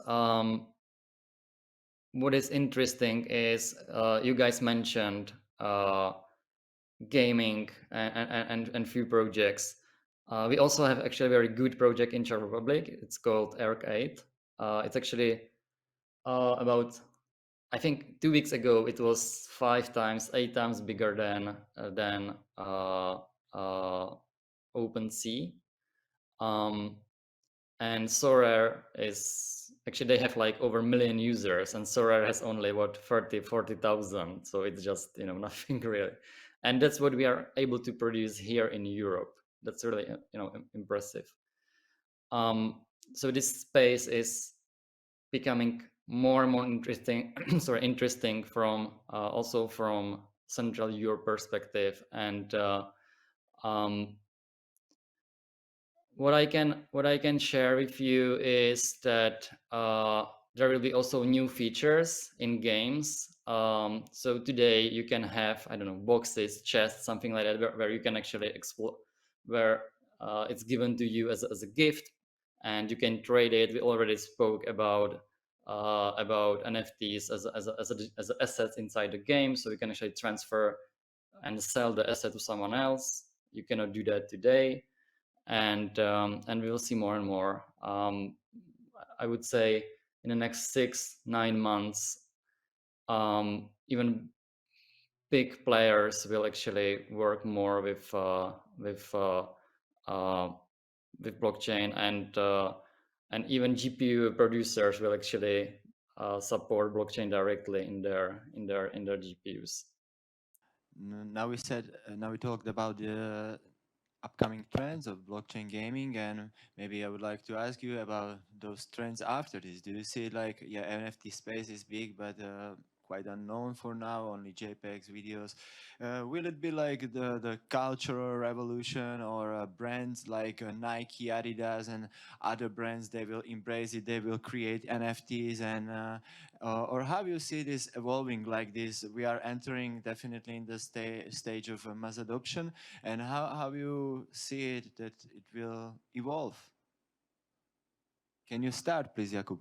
[SPEAKER 7] interesting is you guys mentioned gaming and few projects. We also have actually a very good project in Czech Republic. It's called ERC8. It's actually about, I think 2 weeks ago, it was 8 times bigger than OpenSea. And Sorare is actually, they have like over 1 million users, and Sorare has only what 40,000. So it's just nothing really. And that's what we are able to produce here in Europe. That's really impressive. So this space is becoming more and more interesting. Interesting from also from Central Europe perspective. And what I can share with you is that there will be also new features in games. So today you can have, I don't know, boxes, chests, something like that, where you can actually explore, where it's given to you as a gift, and you can trade it. We already spoke about NFTs as assets inside the game, so you can actually transfer and sell the asset to someone else. You cannot do that today. And we will see more and more. I would say in the next 6-9 months, even big players will actually work more with blockchain, and even GPU producers will actually support blockchain directly in their GPUs.
[SPEAKER 1] Now we talked about the upcoming trends of blockchain gaming, and maybe I would like to ask you about those trends after this. Do you see like, NFT space is big, but quite unknown for now, only JPEGs, videos. Will it be like the cultural revolution, or brands like Nike, Adidas, and other brands, they will embrace it, they will create NFTs, and or how you see this evolving like this? We are entering definitely in the stage of mass adoption, and how you see it that it will evolve? Can you start, please, Jakub?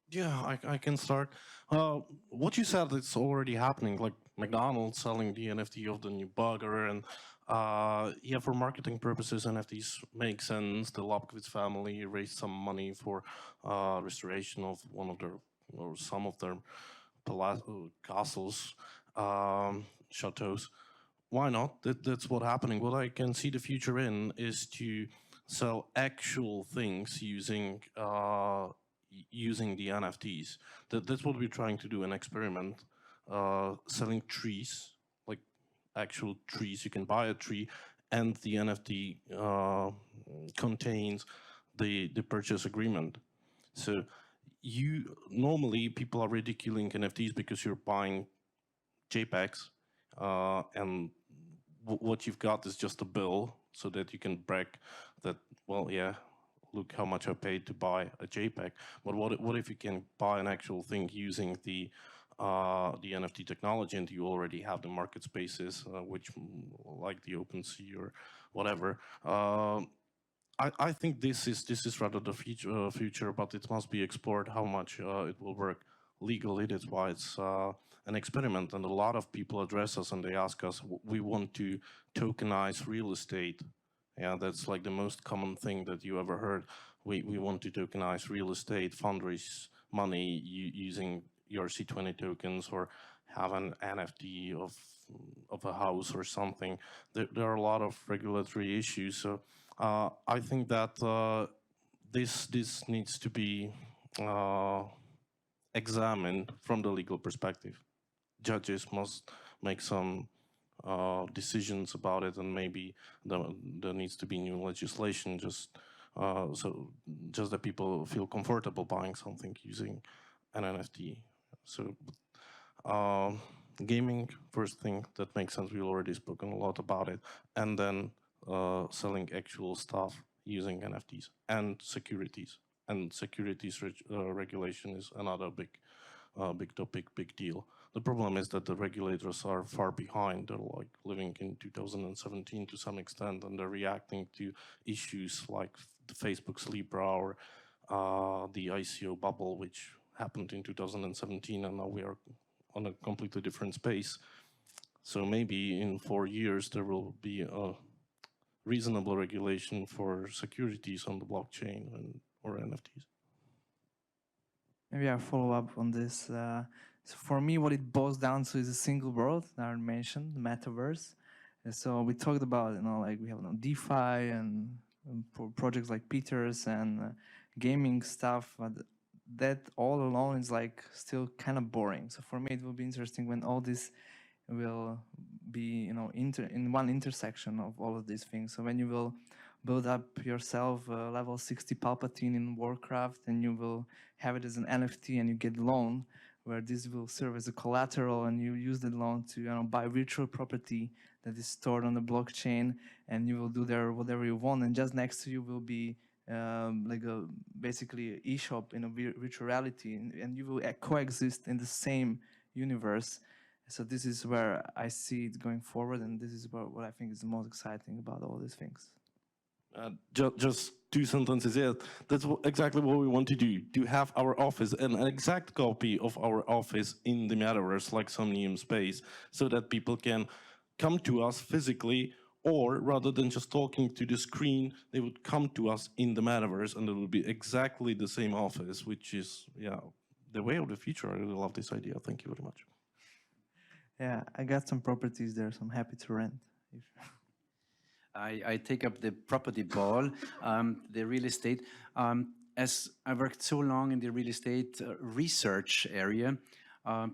[SPEAKER 2] Yeah, I can start. What you said, it's already happening, like McDonald's selling the NFT of the new burger, and yeah, for marketing purposes, NFTs make sense. The Lobkowitz family raised some money for restoration of one of their, or some of their castles, chateaus. Why not? That's what's happening. What I can see the future in is to sell actual things using using the NFTs. That's what we're trying to do, an experiment, selling trees, like actual trees. You can buy a tree, and the NFT contains the purchase agreement. So normally people are ridiculing NFTs because you're buying JPEGs, and what you've got is just a bill, so that you can brag that, well, yeah, look how much I paid to buy a JPEG. But what if you can buy an actual thing using the NFT technology, and you already have the market spaces, which like the OpenSea or whatever. I think this is rather the future, but it must be explored how much it will work legally. That's why it's an experiment, and a lot of people address us and they ask us, we want to tokenize real estate. Yeah, that's like the most common thing that you ever heard. We want to tokenize real estate, fundraise money using ERC20 tokens, or have an NFT of a house or something. There are a lot of regulatory issues. So I think that this needs to be examined from the legal perspective. Judges must make some decisions about it, and maybe there needs to be new legislation just that people feel comfortable buying something using an NFT. So gaming, first thing that makes sense. We've already spoken a lot about it, and then selling actual stuff using NFTs and securities. And securities regulation is another big topic, big deal. The problem is that the regulators are far behind. They're like living in 2017 to some extent, and they're reacting to issues like the Facebook's Libra or the ICO bubble, which happened in 2017, and now we are on a completely different space. So maybe in 4 years there will be a reasonable regulation for securities on the blockchain or NFTs.
[SPEAKER 3] Maybe I'll follow up on this. So for me, what it boils down to is a single word that I mentioned, the metaverse. And so we talked about, like we have DeFi and projects like Peter's and gaming stuff, but that all alone is like still kind of boring. So for me, it will be interesting when all this will be, in one intersection of all of these things. So when you will build up yourself level 60 Palpatine in Warcraft, and you will have it as an NFT, and you get loan, where this will serve as a collateral, and you use the loan to buy virtual property that is stored on the blockchain, and you will do there whatever you want, and just next to you will be like basically e-shop in a virtual reality, and you will coexist in the same universe. So this is where I see it going forward, and this is what I think is the most exciting about all these things.
[SPEAKER 2] Just 2 sentences. Yeah, that's exactly what we want to do. To have our office, an exact copy of our office in the metaverse, like Somnium Space, so that people can come to us physically, or rather than just talking to the screen, they would come to us in the metaverse, and it would be exactly the same office, which is, yeah, the way of the future. I really love this idea. Thank you very much.
[SPEAKER 3] Yeah, I got some properties there, so I'm happy to rent.
[SPEAKER 4] I take up the property ball, the real estate. As I worked so long in the real estate research area, I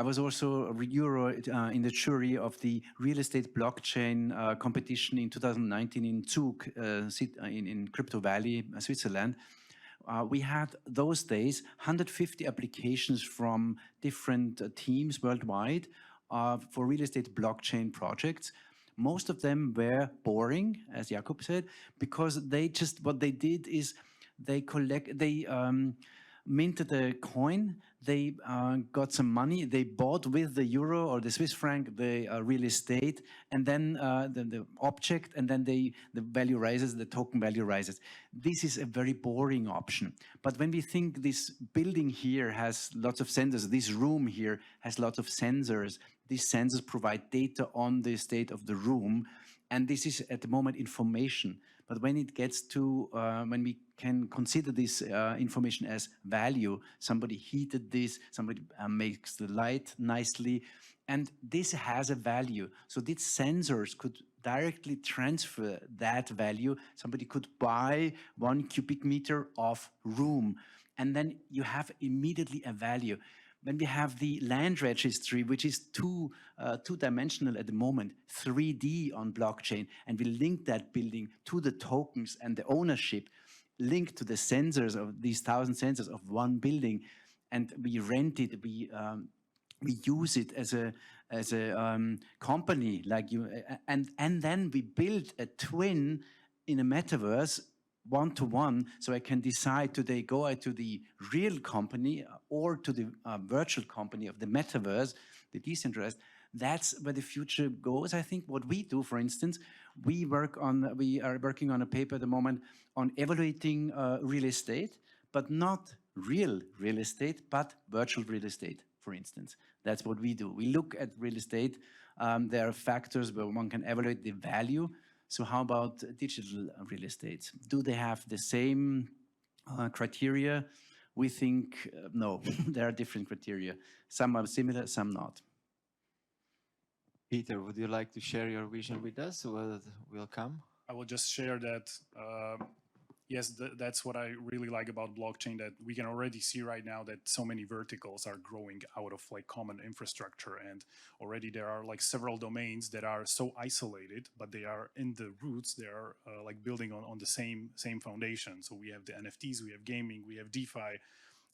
[SPEAKER 4] was also in the jury of the real estate blockchain competition in 2019 in Zug, in Crypto Valley, Switzerland. We had those days 150 applications from different teams worldwide for real estate blockchain projects. Most of them were boring, as Jakub said, because what they did is they minted a coin, they got some money, they bought with the euro or the Swiss franc the real estate, and then the object, and then the value rises, the token value rises. This is a very boring option. But when we think this building here has lots of sensors, this room here has lots of sensors, these sensors provide data on the state of the room, and this is at the moment information. But when it gets to, when we can consider this information as value, somebody heated this, somebody makes the light nicely, And this has a value. So these sensors could directly transfer that value. Somebody could buy 1 cubic meter of room, and then you have immediately a value. When we have the land registry, which is two-dimensional at the moment, 3D on blockchain, and we link that building to the tokens and the ownership, linked to the sensors of these 1,000 sensors of one building, and we rent it, we use it as a company, like you, and then we build a twin in a metaverse, one-to-one, so I can decide today go out to the real company or to the virtual company of the metaverse, the decentralized. That's where the future goes. I think what we do, for instance, we are working on a paper at the moment on evaluating real estate, but not real estate, but virtual real estate, for instance. That's what we do. We look at real estate. There are factors where one can evaluate the value. So how about digital real estate? Do they have the same criteria? We think no, there are different criteria. Some are similar, some not.
[SPEAKER 1] Peter, would you like to share your vision with us? What will come?
[SPEAKER 5] I will just share that, yes, that's what I really like about blockchain, that we can already see right now that so many verticals are growing out of like common infrastructure, and already there are like several domains that are so isolated, but they are in the roots, they are like building on the same foundation. So we have the NFTs, we have gaming, we have DeFi,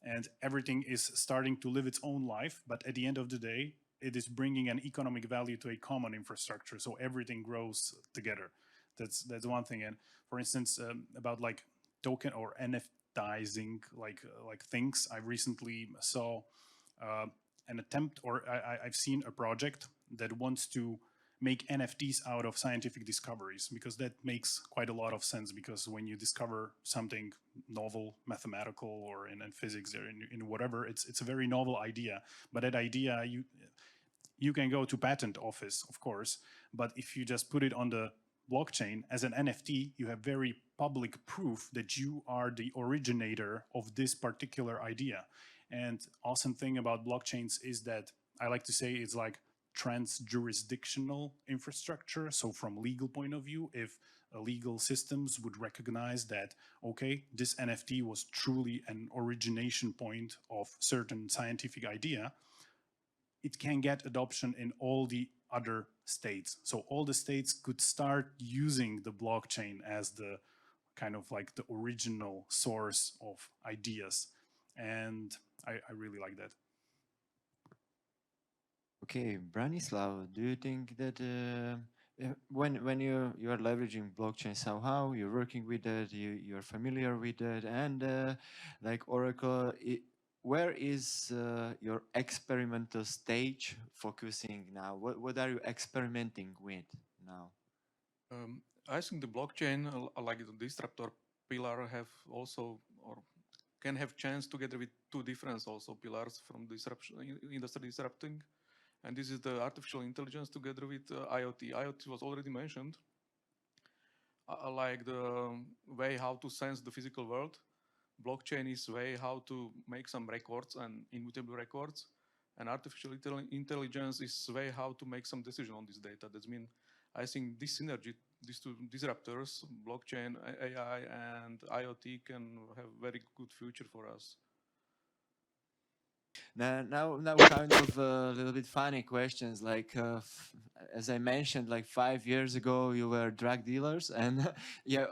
[SPEAKER 5] and everything is starting to live its own life, but at the end of the day, it is bringing an economic value to a common infrastructure, so everything grows together. That's one thing. And for instance, about like token or NFTizing like things, I recently saw an attempt, or I've seen a project that wants to make NFTs out of scientific discoveries, because that makes quite a lot of sense, because when you discover something novel, mathematical, or in physics, or in whatever, it's a very novel idea. But that idea, you can go to patent office, of course, but if you just put it on the blockchain as an NFT, you have very public proof that you are the originator of this particular idea. And awesome thing about blockchains is that I like to say it's like trans-jurisdictional infrastructure. So from legal point of view, if legal systems would recognize that, okay, this NFT was truly an origination point of certain scientific idea, it can get adoption in all the other states. So all the states could start using the blockchain as the kind of like the original source of ideas. And I really like that.
[SPEAKER 1] Okay, Branislav, do you think that when you are leveraging blockchain somehow, you're working with it, you're familiar with it, and like Oracle, where is your experimental stage focusing now? What are you experimenting with now?
[SPEAKER 6] I think the blockchain, like the Disruptor pillar, have also, or can have chance together with two different also pillars from disruption, industry disrupting. And this is the artificial intelligence together with IoT. IoT was already mentioned, like the way how to sense the physical world. Blockchain is way how to make some records and immutable records. And artificial intelligence is way how to make some decision on this data. That means I think this synergy, these two disruptors, blockchain, AI, and IoT, can have very good future for us.
[SPEAKER 1] Now kind of a little bit funny questions. Like, as I mentioned, like 5 years ago, you were drug dealers, and yeah,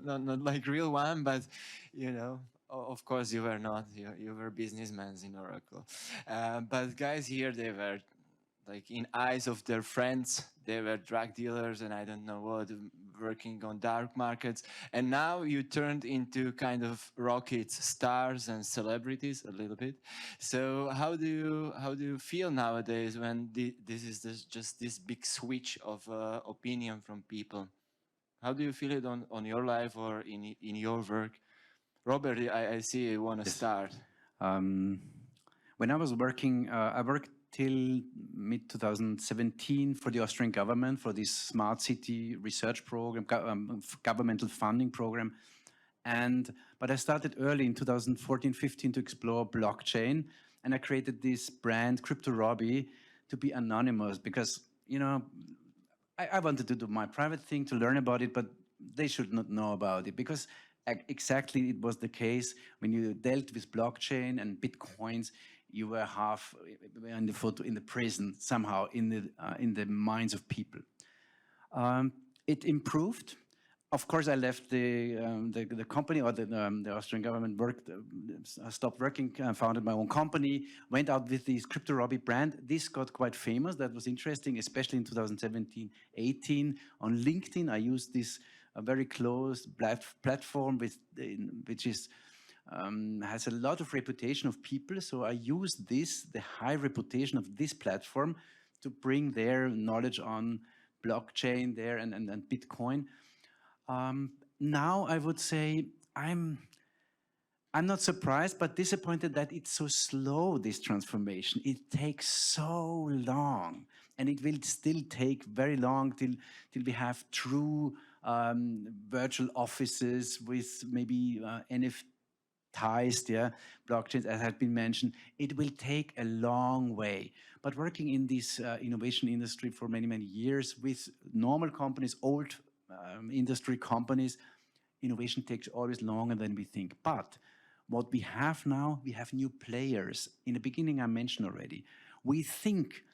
[SPEAKER 1] not like real one, but you know, of course you were not. You were businessmen in Oracle. But guys here, they were like in eyes of their friends, they were drug dealers and I don't know what, working on dark markets. And now you turned into kind of rockets, stars and celebrities a little bit. So how do you feel nowadays when this is just this big switch of opinion from people? How do you feel it on your life or in your work? Robert, I see you want to start.
[SPEAKER 4] When I was working, I worked till mid-2017 for the Austrian government for this smart city research program, governmental funding program. But I started early in 2014-15 to explore blockchain, and I created this brand, Crypto Robbie, to be anonymous because, you know, I wanted to do my private thing to learn about it, but they should not know about it because exactly it was the case when you dealt with blockchain and Bitcoins. You were half in the prison somehow in the minds of people. It improved. Of course, I left the company, or the Austrian government stopped working, founded my own company, went out with this Crypto Robbie brand. This got quite famous. That was interesting, especially in 2017, 18. On LinkedIn, I used this very closed platform which is has a lot of reputation of people. So I used the high reputation of this platform to bring their knowledge on blockchain there and Bitcoin. Now I would say I'm not surprised, but disappointed that it's so slow, this transformation. It takes so long, and it will still take very long till we have true virtual offices with maybe NFTized, blockchains, as had been mentioned. It will take a long way. But working in this innovation industry for many, many years with normal companies, old industry companies, innovation takes always longer than we think. But what we have now, we have new players. In the beginning, I mentioned already, we think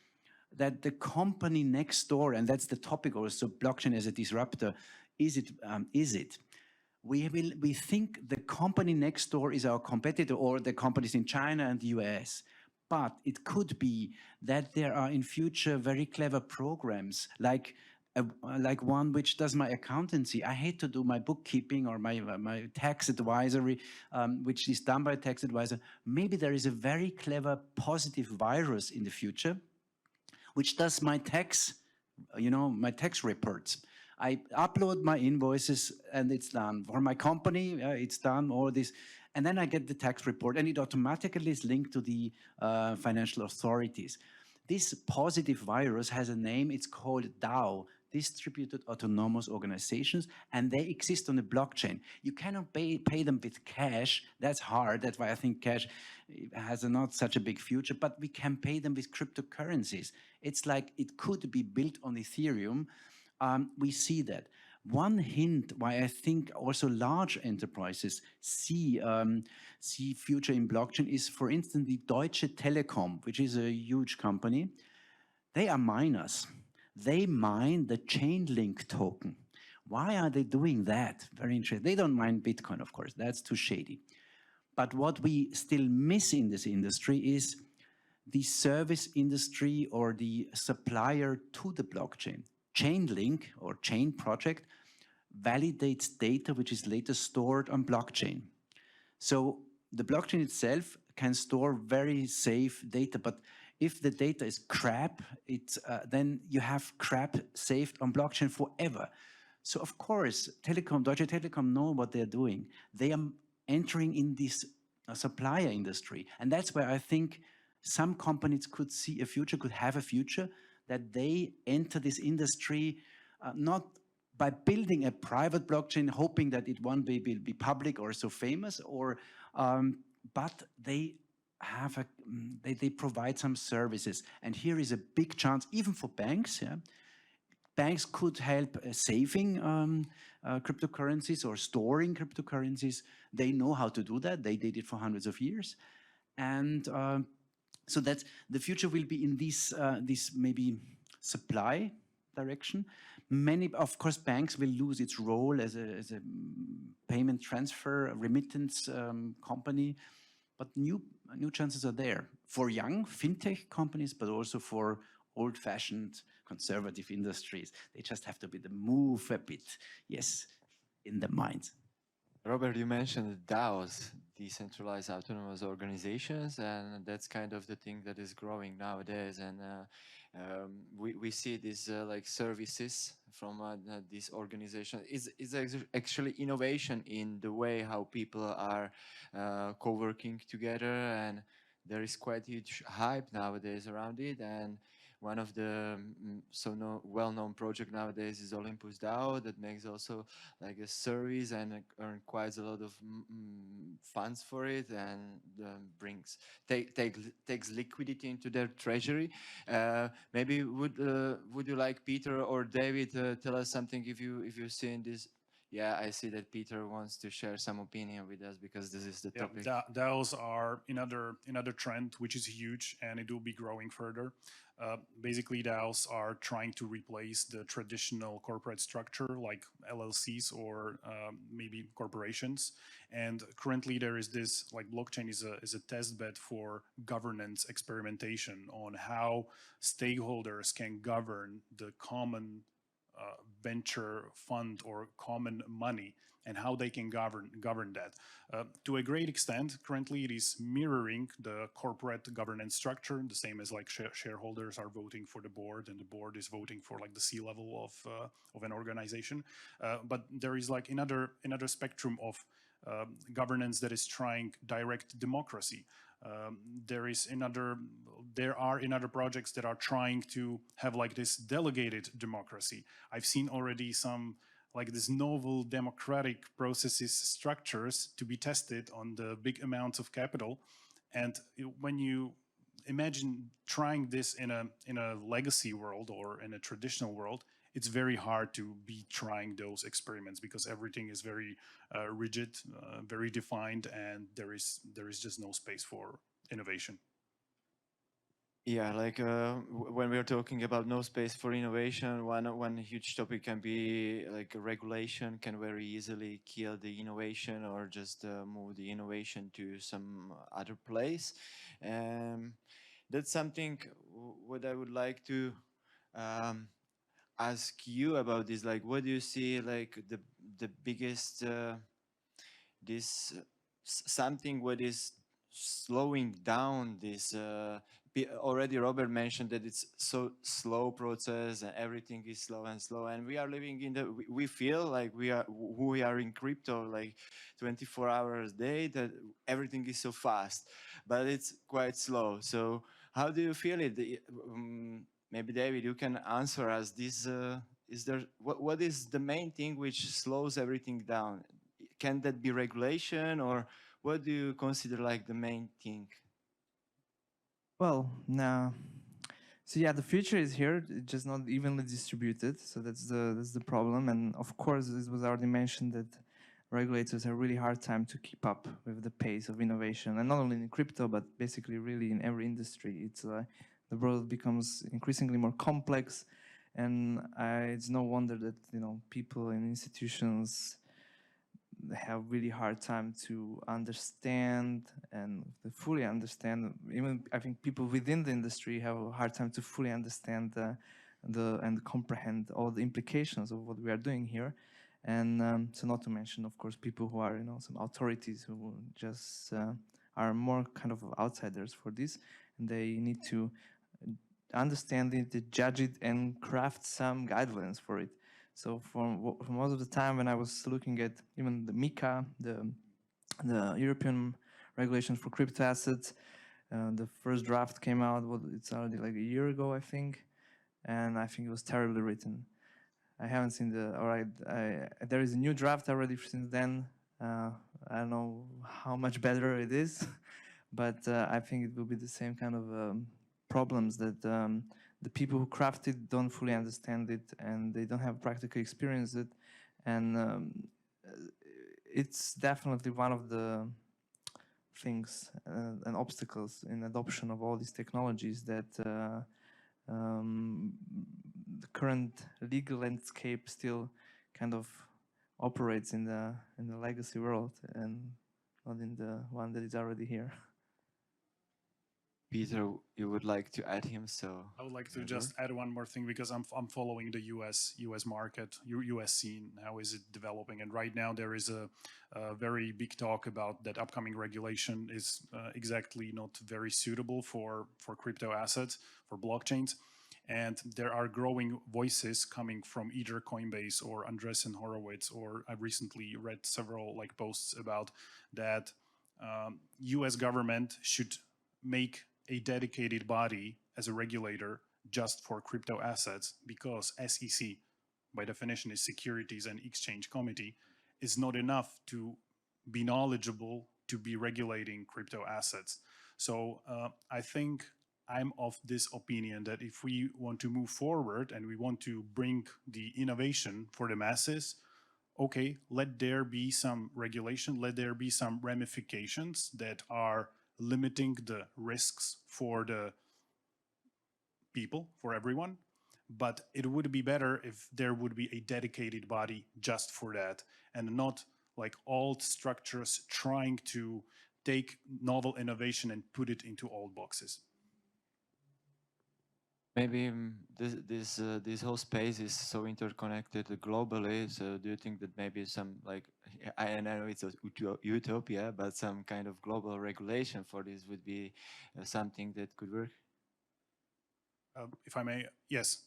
[SPEAKER 4] that the company next door, and that's the topic also, blockchain as a disruptor, is it? We think the company next door is our competitor, or the companies in China and the US. But it could be that there are in future very clever programs like one which does my accountancy. I hate to do my bookkeeping or my tax advisory, which is done by a tax advisor. Maybe there is a very clever positive virus in the future, which does my tax, my tax reports. I upload my invoices and it's done. For my company, it's done, all this. And then I get the tax report and it automatically is linked to the financial authorities. This positive virus has a name, it's called DAO, Distributed Autonomous Organizations, and they exist on the blockchain. You cannot pay them with cash, that's hard, that's why I think cash has not such a big future, but we can pay them with cryptocurrencies. It's like it could be built on Ethereum. We see that. One hint why I think also large enterprises see future in blockchain is, for instance, the Deutsche Telekom, which is a huge company. They are miners. They mine the Chainlink token. Why are they doing that? Very interesting. They don't mine Bitcoin, of course. That's too shady. But what we still miss in this industry is the service industry or the supplier to the blockchain. Chainlink or Chain project validates data which is later stored on blockchain. So the blockchain itself can store very safe data, but if the data is crap, then you have crap saved on blockchain forever. So of course, Deutsche Telekom know what they're doing. They are entering in this supplier industry. And that's where I think some companies could see a future, could have a future, that they enter this industry not by building a private blockchain, hoping that it one day will be public or so famous, or but they have they provide some services. And here is a big chance, even for banks. Yeah? Banks could help saving cryptocurrencies or storing cryptocurrencies. They know how to do that. They did it for hundreds of years. And so that the future will be in this maybe supply direction. Many, of course, banks will lose its role as a payment transfer, remittance company, but new chances are there for young fintech companies, but also for old-fashioned conservative industries. They just have to be the move a bit, yes, in the minds.
[SPEAKER 1] Robert, you mentioned DAOs, decentralized autonomous organizations, and that's kind of the thing that is growing nowadays. And we see these like services from these organizations. It's actually innovation in the way how people are co-working together, and there is quite huge hype nowadays around it. And one of the well-known project nowadays is Olympus DAO that makes also like a service and earn quite a lot of funds for it and takes liquidity into their treasury. Maybe would you like Peter or David tell us something if you've seen this? Yeah, I see that Peter wants to share some opinion with us because this is the topic.
[SPEAKER 5] DAOs are another trend which is huge and it will be growing further. Basically, DAOs are trying to replace the traditional corporate structure like LLCs or maybe corporations. And currently, there is this like blockchain is a test bed for governance experimentation on how stakeholders can govern the common venture fund or common money and how they can govern that. To a great extent, currently it is mirroring the corporate governance structure, the same as like shareholders are voting for the board and the board is voting for like the C-level of an organization. But there is like another spectrum of governance that is trying direct democracy. There are another projects that are trying to have like this delegated democracy. I've seen already some like this novel democratic processes structures to be tested on the big amounts of capital. And when you imagine trying this in a legacy world or in a traditional world, it's very hard to be trying those experiments because everything is very rigid, very defined, and there is just no space for innovation.
[SPEAKER 1] Yeah, like when we're talking about no space for innovation, one huge topic can be like regulation can very easily kill the innovation or just move the innovation to some other place. That's something what I would like to ask you about this. Like, what do you see like the biggest this something what is slowing down this already Robert mentioned that it's so slow process and everything is slow and we are living in we feel like we are in crypto like 24 hours a day that everything is so fast, but it's quite slow. So how do you feel it? Maybe David, you can answer us this. Is there what is the main thing which slows everything down? Can that be regulation, or what do you consider like the main thing?
[SPEAKER 3] Well, no. So yeah, the future is here, it's just not evenly distributed. So that's the problem. And of course, this was already mentioned that regulators have a really hard time to keep up with the pace of innovation, and not only in crypto, but basically really in every industry. It's the world becomes increasingly more complex, and it's no wonder that people and institutions have really hard time to understand and to fully understand. Even I think people within the industry have a hard time to fully understand and comprehend all the implications of what we are doing here. And so not to mention, of course, people who are some authorities who just are more kind of outsiders for this, and they need to understand it, judge it, and craft some guidelines for it. So for most of the time when I was looking at even the MiCA, the European regulation for crypto assets, the first draft came out, it's already like a year ago, I think, and I think it was terribly written. I haven't seen there is a new draft already since then. I don't know how much better it is, but I think it will be the same kind of problems that the people who craft it don't fully understand it and they don't have practical experience it. And it's definitely one of the things and obstacles in adoption of all these technologies that the current legal landscape still kind of operates in the legacy world and not in the one that is already here.
[SPEAKER 1] Peter, you would like to add him? So
[SPEAKER 5] I would like to just add one more thing because I'm following the US market, US scene. How is it developing? And right now there is a very big talk about that upcoming regulation is exactly not very suitable for crypto assets, for blockchains. And there are growing voices coming from either Coinbase or Andreessen Horowitz, or I recently read several like posts about that US government should make a dedicated body as a regulator just for crypto assets, because SEC, by definition, is Securities and Exchange Committee, is not enough to be knowledgeable to be regulating crypto assets. So I think I'm of this opinion that if we want to move forward and we want to bring the innovation for the masses, okay, let there be some regulation, let there be some ramifications that are limiting the risks for the people, for everyone. But it would be better if there would be a dedicated body just for that, and not like old structures trying to take novel innovation and put it into old boxes.
[SPEAKER 1] Maybe this whole space is so interconnected globally. So do you think that maybe some, like, I know it's a utopia, but some kind of global regulation for this would be something that could work?
[SPEAKER 5] If I may, yes,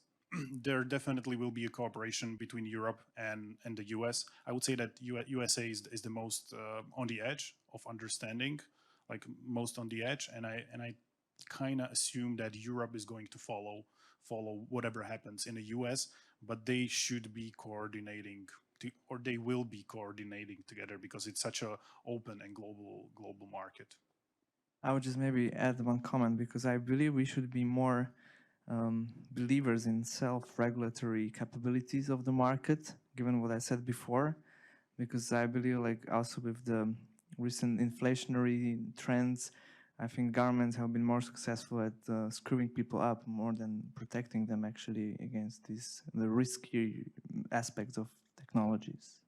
[SPEAKER 5] there definitely will be a cooperation between Europe and the US. I would say that USA is the most on the edge of understanding, like most on the edge, and I kind of assume that Europe is going to follow whatever happens in the US, but they should be coordinating or they will be coordinating together because it's such a open and global market.
[SPEAKER 3] I would just maybe add one comment, because I believe we should be more believers in self-regulatory capabilities of the market, given what I said before, because I believe, like, also with the recent inflationary trends, I think governments have been more successful at screwing people up more than protecting them actually against the risky aspects of technologies.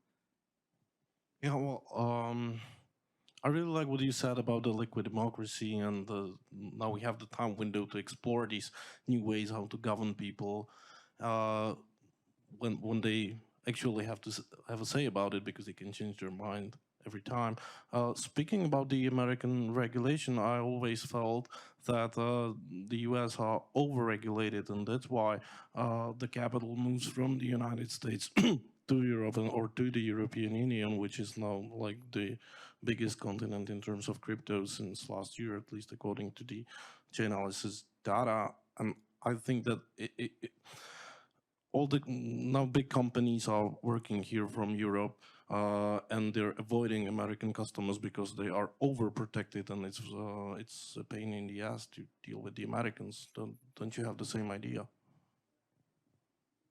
[SPEAKER 2] Yeah, well, I really like what you said about the liquid democracy, and now we have the time window to explore these new ways how to govern people when they actually have to have a say about it, because they can change their mind every time. Speaking about the American regulation, I always felt that the US are over-regulated, and that's why the capital moves from the United States to Europe or to the European Union, which is now like the biggest continent in terms of crypto since last year, at least according to the Chainalysis data. And I think that all the now big companies are working here from Europe, and they're avoiding American customers because they are overprotected, and it's a pain in the ass to deal with the Americans. Don't you have the same idea?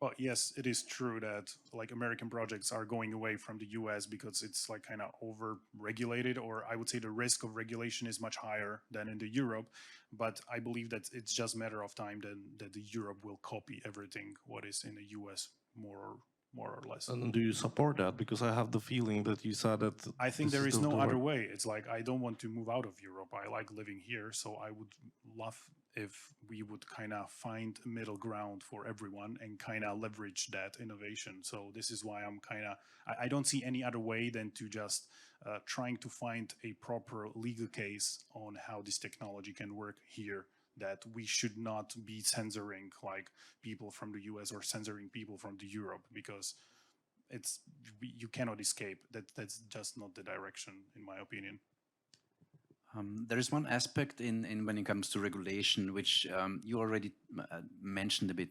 [SPEAKER 5] Well, yes, it is true that like American projects are going away from the US because it's like kind of over-regulated, or I would say the risk of regulation is much higher than in the Europe. But I believe that it's just a matter of time that the Europe will copy everything what is in the US more or less.
[SPEAKER 2] And do you support that? Because I have the feeling that you said that
[SPEAKER 5] I think there is no other way. It's like, I don't want to move out of Europe. I like living here. So I would love if we would kind of find a middle ground for everyone and kind of leverage that innovation. So this is why I'm kind of, I don't see any other way than to just trying to find a proper legal case on how this technology can work here, that we should not be censoring like people from the US or censoring people from the Europe, because you cannot escape. That's just not the direction, in my opinion.
[SPEAKER 4] There is one aspect in when it comes to regulation, which you already mentioned a bit.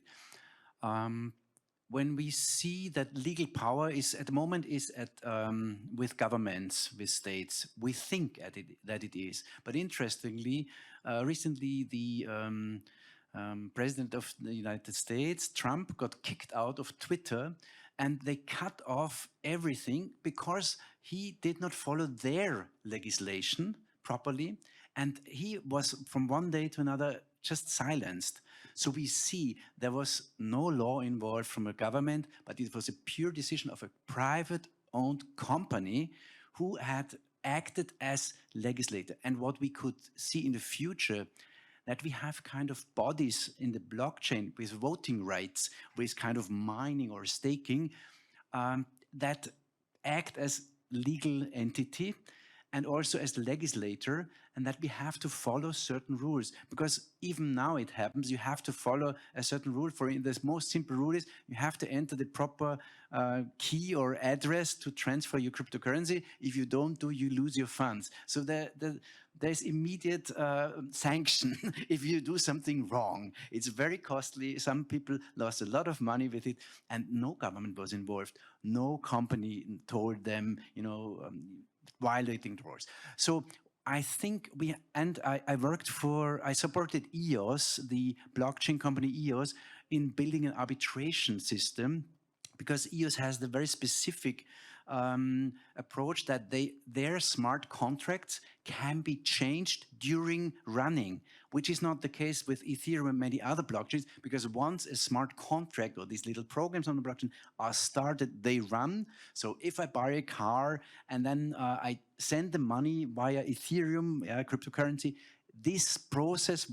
[SPEAKER 4] When we see that legal power is at the moment with governments, with states, we think that it is. But interestingly, recently the President of the United States, Trump, got kicked out of Twitter, and they cut off everything because he did not follow their legislation properly, and he was from one day to another just silenced. So we see there was no law involved from a government, but it was a pure decision of a private-owned company who had acted as legislator. And what we could see in the future, that we have kind of bodies in the blockchain with voting rights, with kind of mining or staking, that act as legal entity and also as the legislator, and that we have to follow certain rules. Because even now it happens, you have to follow a certain rule. For the most simple rule is you have to enter the proper key or address to transfer your cryptocurrency. If you don't do, you lose your funds. So there's immediate sanction if you do something wrong. It's very costly. Some people lost a lot of money with it, and no government was involved. No company told them, violating the rules. So I think I supported EOS, the blockchain company EOS, in building an arbitration system, because EOS has the very specific approach that their smart contracts can be changed during running, which is not the case with Ethereum and many other blockchains, because once a smart contract or these little programs on the blockchain are started, they run. So if I buy a car and then I send the money via Ethereum, cryptocurrency, this process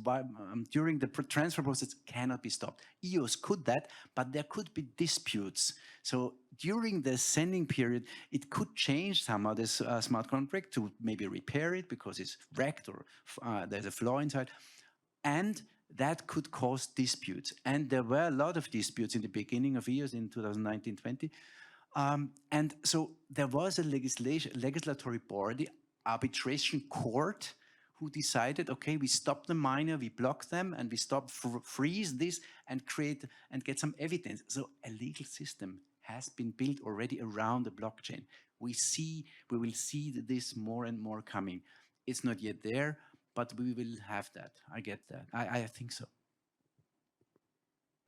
[SPEAKER 4] during the transfer process cannot be stopped. EOS could that, but there could be disputes. So during the sending period, it could change somehow this smart contract to maybe repair it because it's wrecked or there's a flaw inside. And that could cause disputes. And there were a lot of disputes in the beginning of EOS in 2019-20. And so there was a legislatory board, the arbitration court, who decided, okay, we stop the miner, we block them, and we freeze this and get some evidence. So a legal system has been built already around the blockchain. We will see this more and more coming. It's not yet there, but we will have that. I get that. I think so.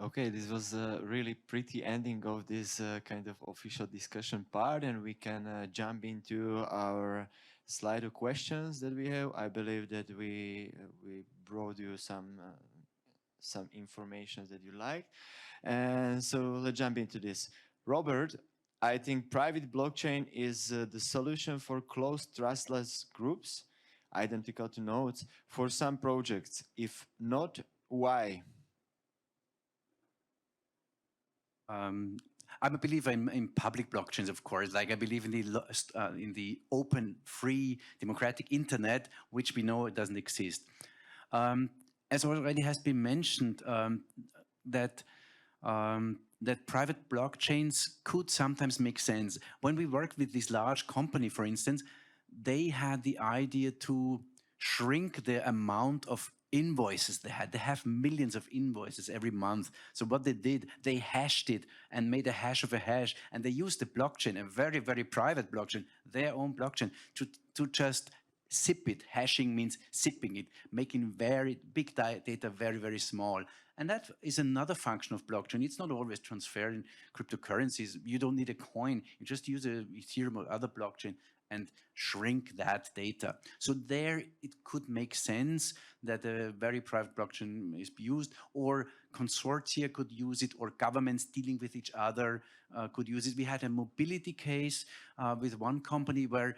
[SPEAKER 1] Okay, this was a really pretty ending of this kind of official discussion part, and we can jump into our slide of questions that we have. I believe that we brought you some information that you like, and so let's jump into this. Robert, I think private blockchain is the solution for closed trustless groups, identical to nodes, for some projects. If not, why?
[SPEAKER 4] I'm a believer in public blockchains, of course. Like I believe in the open, free, democratic internet, which we know it doesn't exist. As already has been mentioned, that private blockchains could sometimes make sense. When we worked with this large company, for instance, they had the idea to shrink the amount of invoices they had. They have millions of invoices every month. So what they did, they hashed it and made a hash of a hash, and they used the blockchain, a very, very private blockchain, their own blockchain, to just zip it. Hashing means zipping it, making very big data very, very small. And that is another function of blockchain. It's not always transferring cryptocurrencies. You don't need a coin. You just use a Ethereum or other blockchain and shrink that data. So there it could make sense that a very private blockchain is used, or consortia could use it, or governments dealing with each other could use it. We had a mobility case with one company where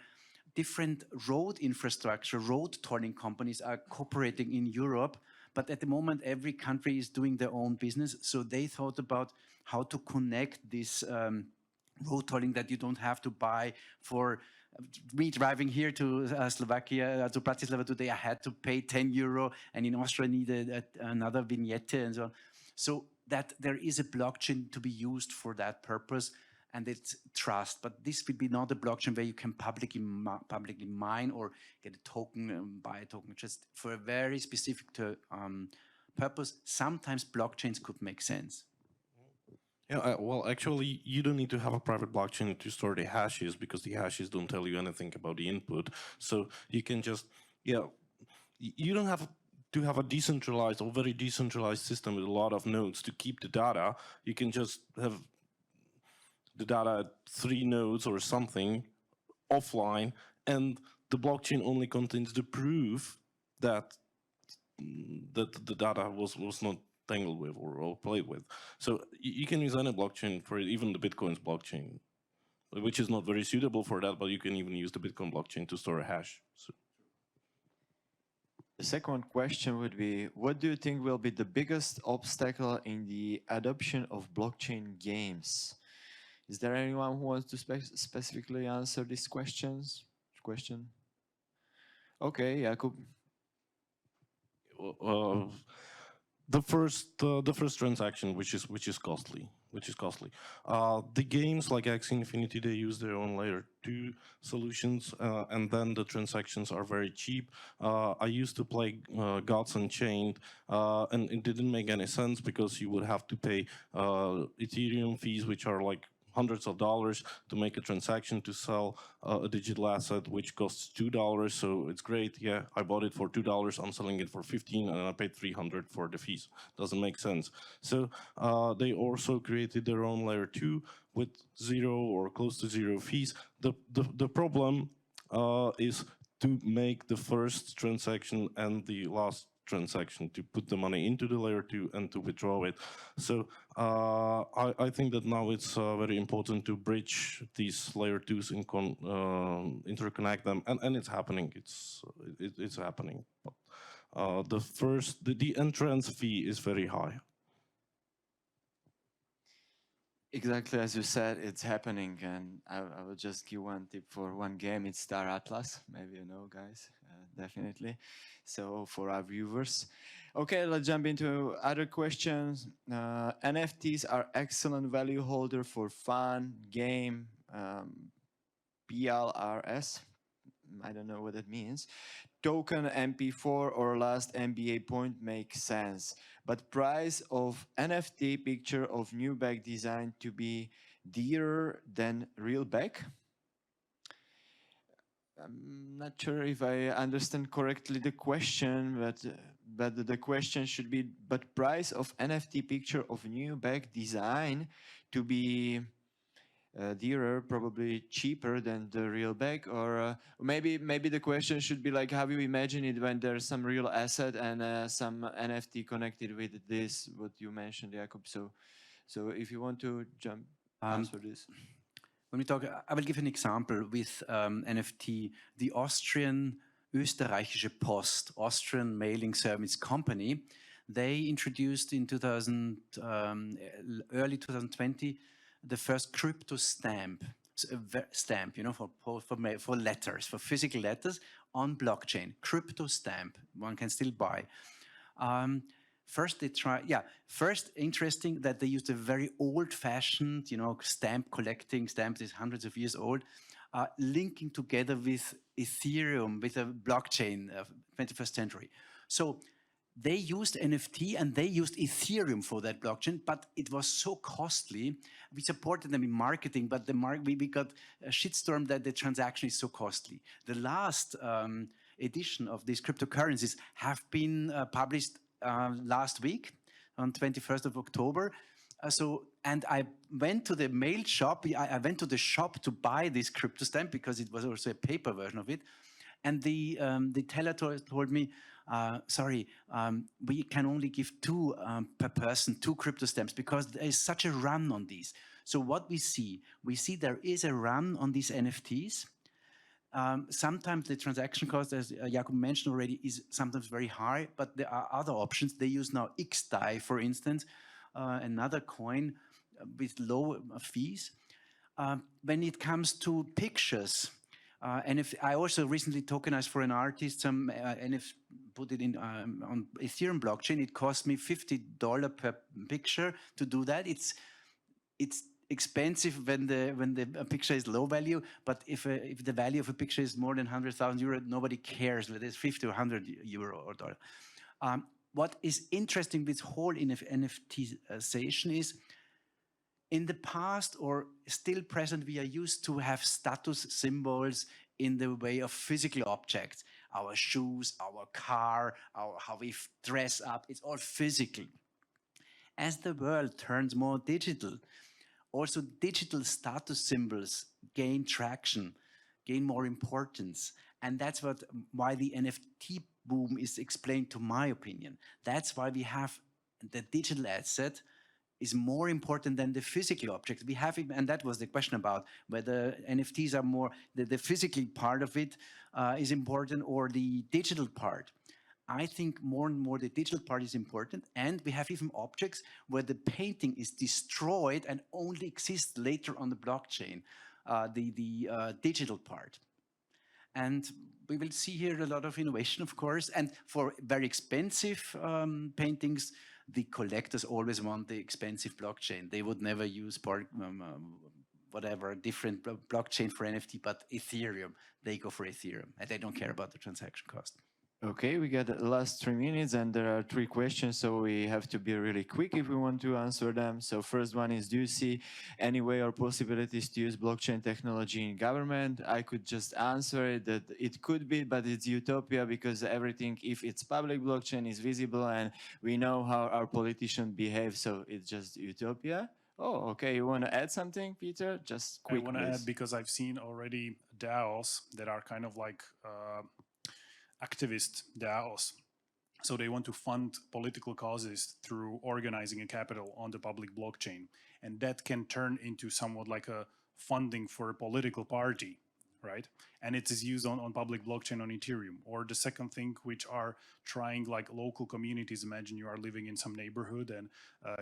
[SPEAKER 4] different road infrastructure, road tolling companies are cooperating in Europe, but at the moment every country is doing their own business. So they thought about how to connect this road tolling that you don't have to buy. For me driving here to Slovakia, to Bratislava today, I had to pay 10 euro, and in Austria I needed another vignette and so on. So that there is a blockchain to be used for that purpose, and it's trust. But this will be not a blockchain where you can publicly mine or get a token, buy a token, just for a very specific purpose. Sometimes blockchains could make sense.
[SPEAKER 2] Yeah, well, actually, you don't need to have a private blockchain to store the hashes, because the hashes don't tell you anything about the input. So you can just, you don't have to have a decentralized or very decentralized system with a lot of nodes to keep the data. You can just have the data at 3 nodes or something offline, and the blockchain only contains the proof that the data was not tangled with or played with. So you can use any blockchain for it, even the Bitcoin's blockchain, which is not very suitable for that, but you can even use the Bitcoin blockchain to store a hash. So.
[SPEAKER 1] The second question would be, what do you think will be the biggest obstacle in the adoption of blockchain games? Is there anyone who wants to specifically answer this question? Okay, Jakub.
[SPEAKER 2] The first transaction, which is costly. The games like Axie Infinity, they use their own layer 2 solutions, and then the transactions are very cheap. I used to play Gods Unchained, and it didn't make any sense because you would have to pay Ethereum fees, which are like hundreds of dollars to make a transaction to sell a digital asset which costs $2. So it's great. Yeah, I bought it for $2. I'm selling it for 15, and I paid 300 for the fees. Doesn't make sense. So they also created their own layer 2 with 0 or close to 0 fees. The problem is to make the first transaction and the last transaction, to put the money into the layer 2 and to withdraw it. So I think that now it's very important to bridge these layer 2s and interconnect them, and it's happening. It's happening. But the entrance fee is very high.
[SPEAKER 1] Exactly as you said, it's happening, and I will just give one tip for one game. It's Star Atlas. Maybe you know, guys, definitely. So for our viewers, okay, let's jump into other questions. NFTs are excellent value holder for fun game. PLRS. I don't know what that means. Token MP4 or last NBA point makes sense, but price of NFT picture of new bag design to be dearer than real bag? I'm not sure if I understand correctly the question, but the question should be, but price of NFT picture of new bag design to be dearer, probably cheaper than the real bag, or maybe the question should be like, how you imagine it when there's some real asset and some NFT connected with this, what you mentioned, Jakub. So if you want to answer this.
[SPEAKER 4] When we talk, I will give an example with NFT. The Austrian Österreichische Post, Austrian Mailing Service Company, they introduced in early 2020 the first crypto stamp, you know, for letters, for physical letters on blockchain. Crypto stamp, one can still buy. First, first interesting that they used a very old-fashioned, you know, stamp collecting. Stamps is hundreds of years old, linking together with Ethereum, with a blockchain of 21st century. So they used NFT and they used Ethereum for that blockchain, but it was so costly. We supported them in marketing, but we got a shitstorm that the transaction is so costly. The last edition of these cryptocurrencies have been published last week on 21st of October. And I went to the mail shop. I went to the shop to buy this crypto stamp because it was also a paper version of it. And the teller told me, sorry, we can only give two per person, 2 crypto stamps, because there is such a run on these. So what we see there is a run on these NFTs. Sometimes the transaction cost, as Jakub mentioned already, is sometimes very high, but there are other options. They use now XDAI, for instance, another coin with low fees. When it comes to pictures, and if I also recently tokenized for an artist some put it in on Ethereum blockchain, it cost me $50 per picture to do that. It's expensive when the picture is low value, but if the value of a picture is more than 100,000 euro, nobody cares whether it's 50 or 100 euro or dollar. What is interesting with whole NFTization is, in the past or still present, we are used to have status symbols in the way of physical objects. Our shoes, our car, how we dress up, it's all physical. As the world turns more digital, also digital status symbols gain traction, gain more importance. And that's why the NFT boom is explained, to my opinion. That's why we have the digital asset is more important than the physical object. We have it, and that was the question about whether NFTs are more, the physical part of it is important or the digital part. I think more and more the digital part is important, and we have even objects where the painting is destroyed and only exists later on the blockchain, the digital part. And we will see here a lot of innovation, of course, and for very expensive paintings, the collectors always want the expensive blockchain. They would never use whatever different blockchain for NFT, but Ethereum, they go for Ethereum, and they don't care about the transaction cost.
[SPEAKER 1] Okay, we got the last 3 minutes and there are 3 questions, so we have to be really quick if we want to answer them. So first one is, do you see any way or possibilities to use blockchain technology in government? I could just answer it that it could be, but it's utopia because everything, if it's public blockchain, is visible and we know how our politicians behave, so it's just utopia. Oh, okay, you want to add something, Peter? Just quick,
[SPEAKER 5] I want to
[SPEAKER 1] please.
[SPEAKER 5] add, because I've seen already DAOs that are kind of like activist DAOs. So they want to fund political causes through organizing a capital on the public blockchain. And that can turn into somewhat like a funding for a political party, right? And it is used on public blockchain on Ethereum. Or the second thing, which are trying like local communities. Imagine you are living in some neighborhood and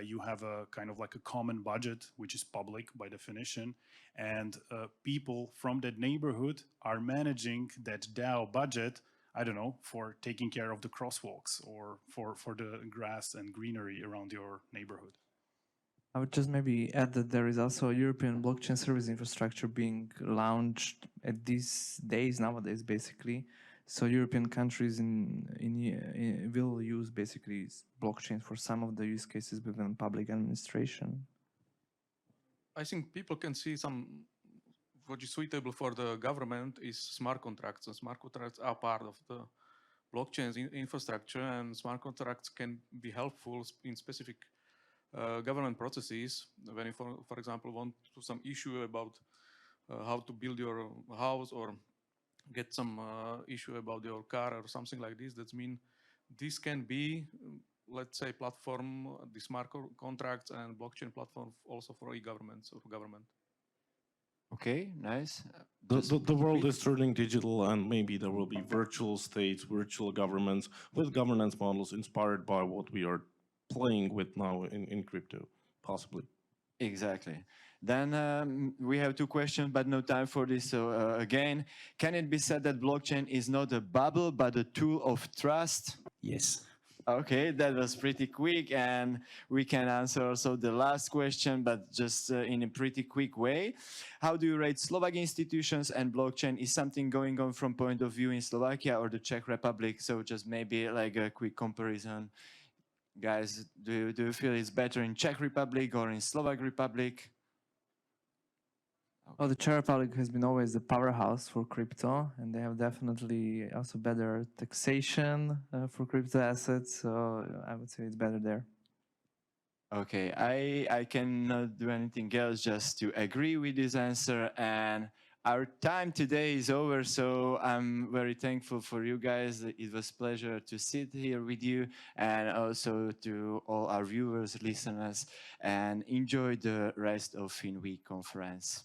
[SPEAKER 5] you have a kind of like a common budget, which is public by definition. And people from that neighborhood are managing that DAO budget, I don't know, for taking care of the crosswalks or for the grass and greenery around your neighborhood.
[SPEAKER 3] I would just maybe add that there is also a European blockchain service infrastructure being launched at these days, nowadays, basically. So European countries will use basically blockchain for some of the use cases within public administration.
[SPEAKER 6] I think people can see what is suitable for the government is smart contracts, and smart contracts are part of the blockchain's infrastructure, and smart contracts can be helpful in specific government processes when you, for example, want to some issue about how to build your house or get some issue about your car or something like this. That means this can be, let's say, platform, the smart contracts and blockchain platform also for e-governments or government.
[SPEAKER 1] Okay, nice.
[SPEAKER 2] The world is turning digital, and maybe there will be virtual states, virtual governments with governance models inspired by what we are playing with now in crypto, possibly.
[SPEAKER 1] Exactly. Then we have 2 questions, but no time for this. So again, can it be said that blockchain is not a bubble, but a tool of trust?
[SPEAKER 4] Yes.
[SPEAKER 1] Okay, that was pretty quick, and we can answer also the last question, but just in a pretty quick way. How do you rate Slovak institutions and blockchain? Is something going on from point of view in Slovakia or the Czech Republic? So just maybe like a quick comparison. Guys, do you feel it's better in Czech Republic or in Slovak Republic?
[SPEAKER 3] Well, the Czech Republic has been always the powerhouse for crypto, and they have definitely also better taxation for crypto assets. So I would say it's better there.
[SPEAKER 1] Okay, I cannot do anything else just to agree with this answer. And our time today is over, so I'm very thankful for you guys. It was a pleasure to sit here with you, and also to all our viewers, listeners, and enjoy the rest of Finweek conference.